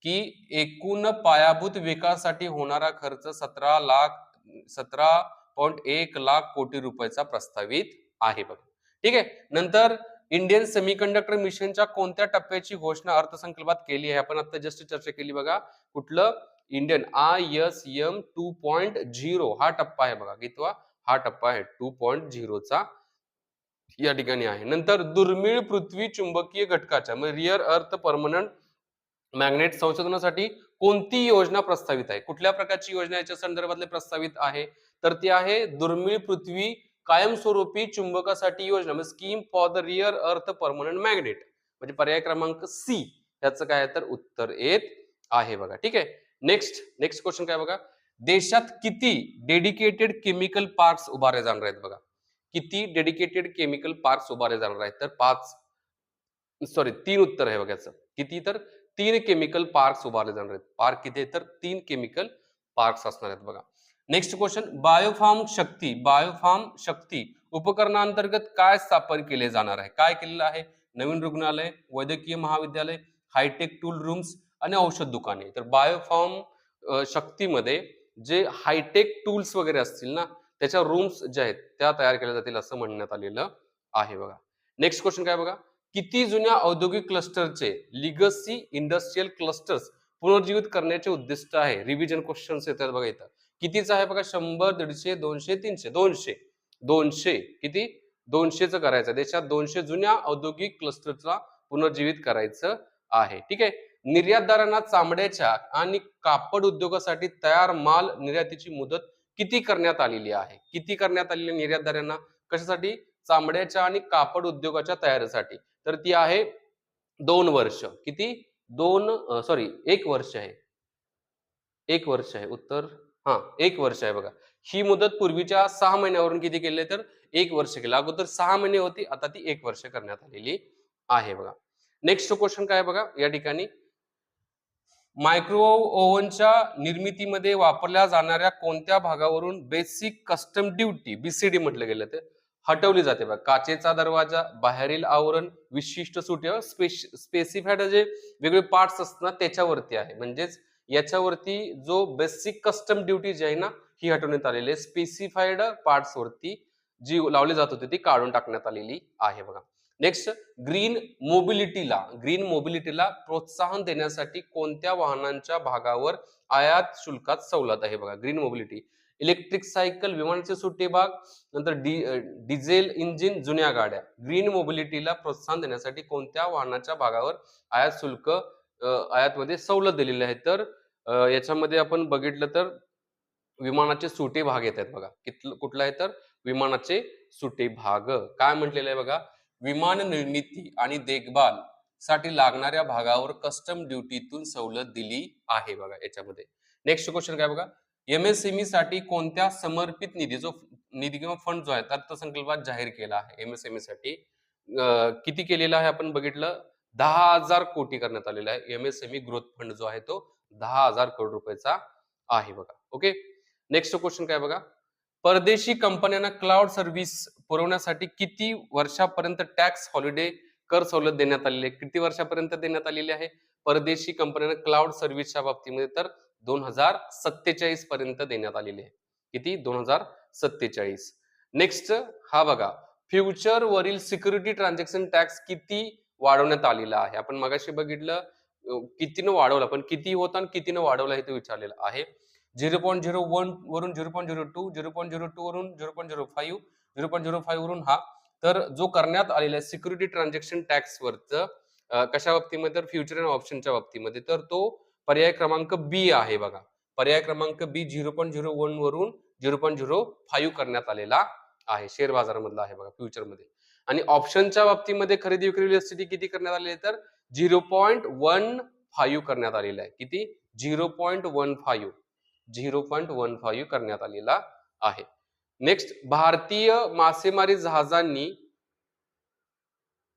की एकूण पायाभूत विकासासाठी होणारा खर्च 17.1 लाख कोटी रुपयाचा प्रस्तावित आहे बघा. ठीक आहे. नंतर इंडियन सेमीकंडक्टर मिशनच्या कोणत्या टप्प्याची घोषणा अर्थसंकल्पात केली आहे? आपण आता जस्ट चर्चा केली बघा. कुठलं? इंडियन ISM 2.0 हा टप्पा आहे बघा. कितवा? हा टप्पा आहे 2.0 चा या ठिकाणी आहे. नंतर दुर्मिळ पृथ्वी चुंबकीय घटकाच्या म्हणजे रिअर अर्थ परमनंट मॅग्नेट संशोधनासाठी कोणती योजना प्रस्तावित आहे? कुठल्या प्रकारची योजना याच्या संदर्भातले प्रस्तावित आहे? तर ती आहे दुर्मिळ पृथ्वी कायमस्वरूपी चुंबकासाठी योजना म्हणजे स्कीम फॉर द रिअर अर्थ परमनंट मॅग्नेट, म्हणजे पर्याय क्रमांक सी याचं काय आहे तर उत्तर येत आहे बघा. ठीक आहे. नेक्स्ट क्वेश्चन काय बघा. देशात किती डेडिकेटेड केमिकल पार्क्स उभारले जाणार आहेत बघा. किती डेडिकेटेड केमिकल पार्क्स उभारले जाणार आहेत? तर 3 उत्तर आहे बघा याचं. किती? तर 3 केमिकल पार्क्स उभारले जाणार आहेत. पार्क किती आहे तर 3 केमिकल पार्क्स असणार आहेत बघा. Next question. बायोफार्म शक्ती उपकरणांतर्गत काय स्थापन केले जाणार आहे? काय केलेलं आहे? नवीन रुग्णालय, वैद्यकीय महाविद्यालय, हायटेक टूल रूम्स आणि औषध दुकाने. तर बायोफार्म शक्तीमध्ये जे हायटेक टूल्स वगैरे असतील ना त्याच्या रूम्स ज्या आहेत त्या तयार केल्या जातील असं म्हणण्यात आलेलं आहे बघा. नेक्स्ट क्वेश्चन काय बघा. किती जुन्या औद्योगिक क्लस्टरचे लिगसी इंडस्ट्रियल क्लस्टर्स पुनर्जीवित करण्याचे उद्दिष्ट आहे? रिव्हिजन क्वेश्चन्स येतात बघा इथं. कितीच आहे बघा? 100, 150, 200, 300. 200 किती? 200च करायचं. देशात 200 जुन्या औद्योगिक क्लस्टरचा पुनर्जीवित करायचं आहे. ठीक आहे. निर्यातदारांना चामड्याच्या आणि कापड उद्योगासाठी तयार माल निर्यातीची मुदत किती करण्यात आलेली आहे? किती करण्यात आलेली निर्यातदारांना? कशासाठी? चामड्याच्या आणि कापड उद्योगाच्या तयारीसाठी. तर ती आहे 2 वर्ष. किती? 1 वर्ष आहे. 1 वर्ष आहे. उत्तर 1 वर्ष आहे बघा. ही मुदत पूर्वीच्या 6 महिन्यावरून किती केली तर 1 वर्ष केलं. अगोदर 6 महिने होती, आता ती 1 वर्ष करण्यात आलेली आहे बघा. नेक्स्ट क्वेश्चन काय बघा या ठिकाणी. मायक्रोवेव्ह ओव्हनच्या निर्मितीमध्ये वापरल्या जाणाऱ्या कोणत्या भागावरून बेसिक कस्टम ड्युटी BCD म्हटलं गेलं ते हटवली जाते बघा. काचेचा दरवाजा, बाहेरील आवरण, विशिष्ट सुटे, स्पेसिफाईड जे वेगळे पार्ट्स असतात त्याच्यावरती आहे. म्हणजेच याच्यावरती जो बेसिक कस्टम ड्युटी जी आहे ना ही हटवण्यात आलेली आहे. स्पेसिफाईड पार्ट्स वरती जी लावली जात होती ती काढून टाकण्यात आलेली आहे बघा. नेक्स्ट. ग्रीन मोबिलिटीला प्रोत्साहन देण्यासाठी कोणत्या वाहनांच्या भागावर आयात शुल्कात सवलत आहे बघा. ग्रीन मोबिलिटी, इलेक्ट्रिक सायकल, विमानाचे सुट्टे भाग, नंतर डिझेल इंजिन, जुन्या गाड्या. ग्रीन मोबिलिटीला प्रोत्साहन देण्यासाठी कोणत्या वाहनाच्या भागावर आयात शुल्क आयातमध्ये सवलत दिलेली आहे? तर याच्यामध्ये आपण बघितलं तर विमानाचे सुटे भाग येत आहेत बघा. कुठला आहे तर विमानाचे सुटे भाग. काय म्हटलेलं आहे बघा. विमान निर्मिती आणि देखभाल साठी लागणाऱ्या भागावर कस्टम ड्युटीतून सवलत दिली आहे बघा याच्यामध्ये. नेक्स्ट क्वेश्चन काय बघा. MSME साठी कोणत्या समर्पित निधी किंवा फंड जो आहे अर्थसंकल्पात जाहीर केला आहे? MSME साठी किती केलेला आहे आपण बघितलं. 10,000 कोटी करण्यात आलेला आहे. MSME ग्रोथ फंड जो आहे तो 10,000 करोड रुपयाचा आहे बघा. ओके. नेक्स्ट क्वेश्चन काय बघा. परदेशी कंपन्यांना क्लाउड सर्व्हिस पुरवण्यासाठी किती वर्षापर्यंत टॅक्स हॉलिडे कर सवलत देण्यात आलेली आहे? किती वर्षापर्यंत देण्यात आलेली आहे परदेशी कंपन्यांना क्लाउड सर्व्हिसच्या बाबतीमध्ये? तर 2047 पर्यंत देण्यात आलेली आहे. किती? 2047. नेक्स्ट हा बघा. फ्युचर वरील सिक्युरिटी ट्रान्झॅक्शन टॅक्स किती वाढवण्यात आलेला आहे? आपण मगाशी बघितलं कितीनं वाढवला, पण किती होता आणि कितीनं वाढवला हे तो विचारलेला आहे. 0.01 वरून 0.02, 0.02 वरून 0.05, 0.05 वरून हा. तर जो करण्यात आलेला आहे सिक्युरिटी ट्रान्झॅक्शन टॅक्स वरच कशा बाबतीमध्ये तर फ्युचर अँड ऑप्शनच्या बाबतीमध्ये, तर तो पर्याय क्रमांक बी आहे बघा. पर्याय क्रमांक बी 0.01 वरून 0.05 करण्यात आलेला आहे. शेअर बाजारामधला आहे बघा फ्युचर मध्ये. आणि ऑप्शनच्या बाबतीमध्ये खरेदी विक्री वेळेसाठी किती करण्यात आलेली आहे तर 0.15 करण्यात आलेला आहे. किती? 0.15 करण्यात आलेला आहे. नेक्स्ट. भारतीय मासेमारी जहाजांनी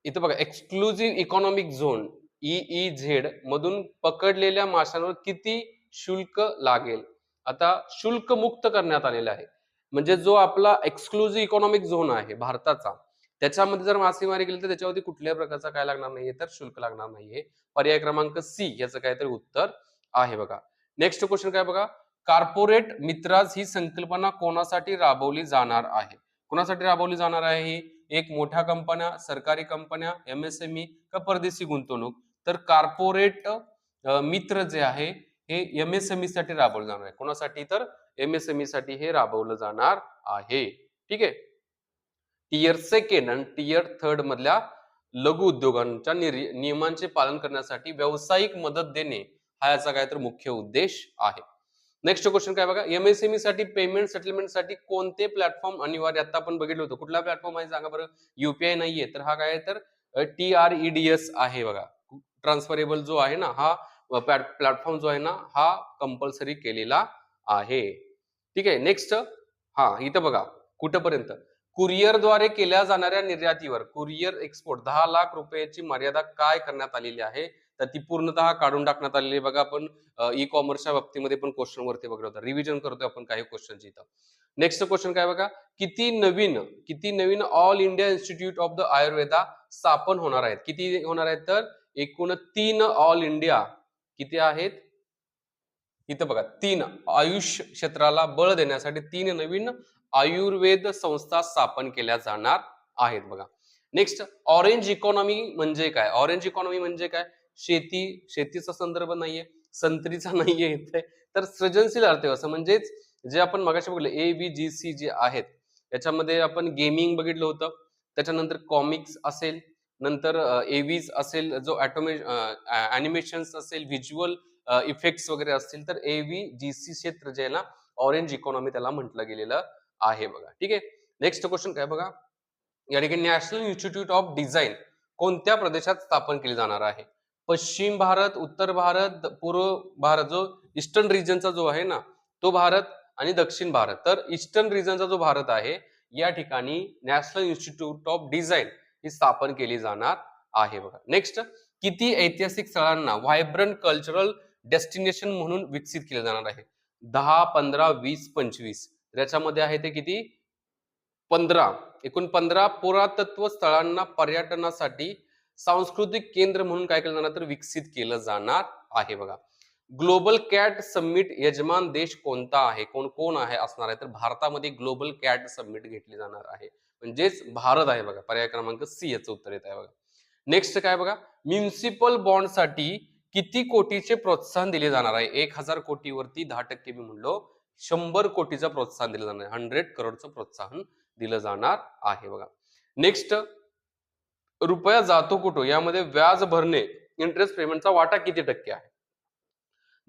इथं बघा एक्सक्लुझिव्ह इकॉनॉमिक झोन EEZ मधून पकडलेल्या माशांवर किती शुल्क लागेल. आता शुल्क मुक्त करण्यात आलेलं आहे. म्हणजे जो आपला एक्सक्लुझिव्ह इकॉनॉमिक झोन आहे भारताचा, त्याच्यामध्ये जर मासेमारी केली तर त्याच्यावरती कुठल्याही प्रकारचा काय लागणार नाहीये, तर शुल्क लागणार नाहीये. पर्याय क्रमांक सी याचं काहीतरी उत्तर आहे बघा. नेक्स्ट क्वेश्चन काय बघा, कॉर्पोरेट मित्राज ही संकल्पना कोणासाठी राबवली जाणार आहे. कोणासाठी राबवली जाणार आहे ही? एक मोठ्या कंपन्या, सरकारी कंपन्या, MSME का परदेशी गुंतवणूक. तर कॉर्पोरेट मित्र जे आहे हे MSME साठी राबवलं जाणार आहे. कोणासाठी? तर MSME साठी हे राबवलं जाणार आहे. ठीक आहे. टियर सेकंड आणि टियर थर्ड मधल्या लघु उद्योगांच्या नियमांचे पालन करण्यासाठी व्यावसायिक मदत देणे हा याचा काय तर मुख्य उद्देश आहे. नेक्स्ट क्वेश्चन काय बघा, MSME साठी पेमेंट सेटलमेंट साठी कोणते प्लॅटफॉर्म अनिवार्य? आता आपण बघितलं होतं. कुठला प्लॅटफॉर्म आहे सांगा बरं? UPI नाहीये तर हा काय तर TREDS आहे बघा. ट्रान्सफरेबल जो आहे ना हा प्लॅटफॉर्म जो आहे ना हा कंपल्सरी केलेला आहे. ठीक आहे. नेक्स्ट हा इथं बघा कुठपर्यंत कुरिअरद्वारे केल्या जाणाऱ्या निर्यातीवर कुरिअर एक्सपोर्ट 10 लाख रुपयाची मर्यादा काय करण्यात आलेली आहे? तर ती पूर्णतः काढून टाकण्यात आलेली आहे. बघा आपण ई कॉमर्सच्या बाबतीमध्ये पण क्वेश्चन वरती बघलं होतं. रिव्हिजन करतोय आपण काही क्वेश्चनची इथं. नेक्स्ट क्वेश्चन काय बघा, किती नवीन all India institute of the Ayurveda स्थापन होणार आहेत? किती होणार आहेत? तर एकूण 3 ऑल इंडिया किती आहेत? इथं बघा 3 आयुष क्षेत्राला बळ देण्यासाठी 3 नवीन आयुर्वेद संस्था स्थापन केल्या जाणार आहेत बघा. नेक्स्ट ऑरेंज इकॉनॉमी म्हणजे काय? ऑरेंज इकॉनॉमी म्हणजे काय? शेतीचा संदर्भ नाहीये, संत्रीचा नाहीये इथे, तर सृजनशील अर्थव्यवस्था म्हणजेच जे आपण मगाशी बघितलं ABGC जे आहेत त्याच्यामध्ये आपण गेमिंग बघितलं होतं, त्याच्यानंतर कॉमिक्स असेल, नंतर एव्हीज असेल, जो ॲनिमेशन्स असेल, व्हिज्युअल इफेक्ट्स वगैरे असतील, तर ABGC क्षेत्र जे आहे ना ऑरेंज इकॉनॉमी त्याला म्हटलं गेलेलं आहे बघा. ठीक आहे. नेक्स्ट क्वेश्चन काय बघा, या ठिकाणी नॅशनल इन्स्टिट्यूट ऑफ डिझाईन कोणत्या प्रदेशात स्थापन केले जाणार आहे? पश्चिम भारत, उत्तर भारत, पूर्व भारत, जो ईस्टर्न रिजनचा जो आहे ना तो भारत, आणि दक्षिण भारत. तर ईस्टर्न रिजनचा जो भारत आहे या ठिकाणी नॅशनल इन्स्टिट्यूट ऑफ डिझाईन ही स्थापन केली जाणार आहे बघा. नेक्स्ट किती ऐतिहासिक स्थळांना व्हायब्रंट कल्चरल डेस्टिनेशन म्हणून विकसित केले जाणार आहे? 10, 15, 20, 25. त्याच्यामध्ये आहे ते किती? 15. एकूण 15 पुरातत्व स्थळांना पर्यटनासाठी सांस्कृतिक केंद्र म्हणून काय केलं जाणार? तर विकसित केलं जाणार आहे बघा. ग्लोबल कॅट समिट यजमान देश कोणता आहे? कोण कोण आहे असणार आहे? तर भारतामध्ये ग्लोबल कॅट समिट घेतली जाणार आहे, म्हणजेच भारत आहे बघा. पर्याय क्रमांक सी याचं उत्तर येत आहे बघा. नेक्स्ट काय बघा, म्युनिसिपल बॉन्डसाठी किती कोटीचे प्रोत्साहन दिले जाणार आहे? 1000 कोटीवरती 10% मी म्हणलो 100 कोटीचं प्रोत्साहन दिलं जाणार आहे. 100 करोडचं प्रोत्साहन दिलं जाणार आहे बघा. नेक्स्ट रुपया जातो कुठं यामध्ये व्याज भरणे इंटरेस्ट पेमेंटचा वाटा किती टक्के आहे?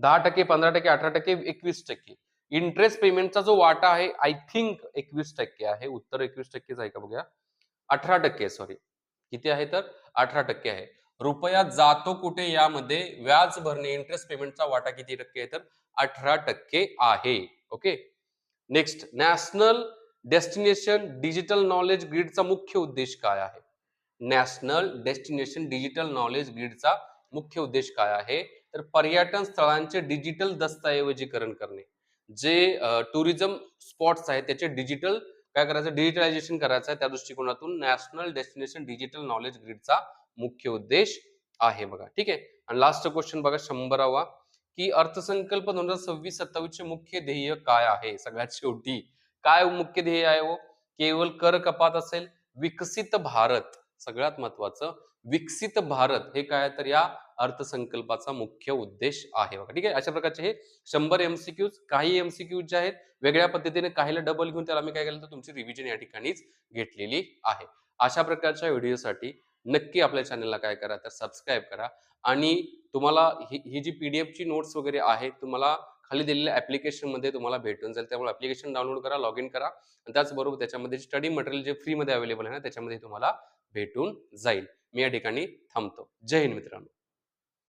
10%, 15%, 18%, 21%. इंटरेस्ट पेमेंटचा जो वाटा आहे आय थिंक 21% आहे. उत्तर 21%च आहे का बघूया. 18% सॉरी. किती आहे? तर 18% आहे. रुपया जातो कुठे यामध्ये व्याज भरणे इंटरेस्ट पेमेंटचा वाटा किती टक्के आहे? तर 18% आहे. Okay. Next national destination digital knowledge ग्रिडचा मुख्य उद्देश काय आहे? नॅशनल डेस्टिनेशन डिजिटल नॉलेज ग्रिडचा मुख्य उद्देश काय आहे? तर पर्यटन स्थळांचे डिजिटल दस्तऐवजीकरण करणे. जे टुरिझम स्पॉट्स आहेत त्याचे डिजिटल काय करायचं? डिजिटलायझेशन करायचं आहे. त्या दृष्टिकोनातून नॅशनल डेस्टिनेशन डिजिटल नॉलेज ग्रिडचा मुख्य उद्देश आहे बघा. ठीक आहे. आणि लास्ट क्वेश्चन बघा 100वा, की अर्थसंकल्प 2026-27 चे मुख्य ध्येय काय आहे? सगळ्यात शेवटी काय मुख्य ध्येय आहे? हो, केवळ कर कपात असेल, विकसित भारत, सगळ्यात महत्वाचं विकसित भारत हे काय तर या अर्थसंकल्पाचा मुख्य उद्देश आहे बघा. ठीक आहे. अशा प्रकारचे हे 100 MCQs, काही MCQs जे आहेत वेगळ्या पद्धतीने, काहीला डबल घेऊन त्याला मी काय केलं तर तुमची रिव्हिजन या ठिकाणीच घेतलेली आहे. अशा प्रकारच्या व्हिडिओसाठी नक्की आपल्या चॅनलला काय करा तर सबस्क्राईब करा. आणि तुम्हाला ही जी PDF ची नोट्स वगैरे आहे तुम्हाला खाली दिलेल्या ऍप्लिकेशन मध्ये तुम्हाला भेटून जाईल. त्यामुळे ऍप्लिकेशन डाउनलोड करा, लॉग इन करा, आणि त्याचबरोबर त्याच्यामध्ये स्टडी मटेरियल जे फ्री मध्ये अवेलेबल आहे ना त्याच्यामध्ये तुम्हाला भेटून जाईल. मी या ठिकाणी थांबतो. जय हिंद मित्रांनो.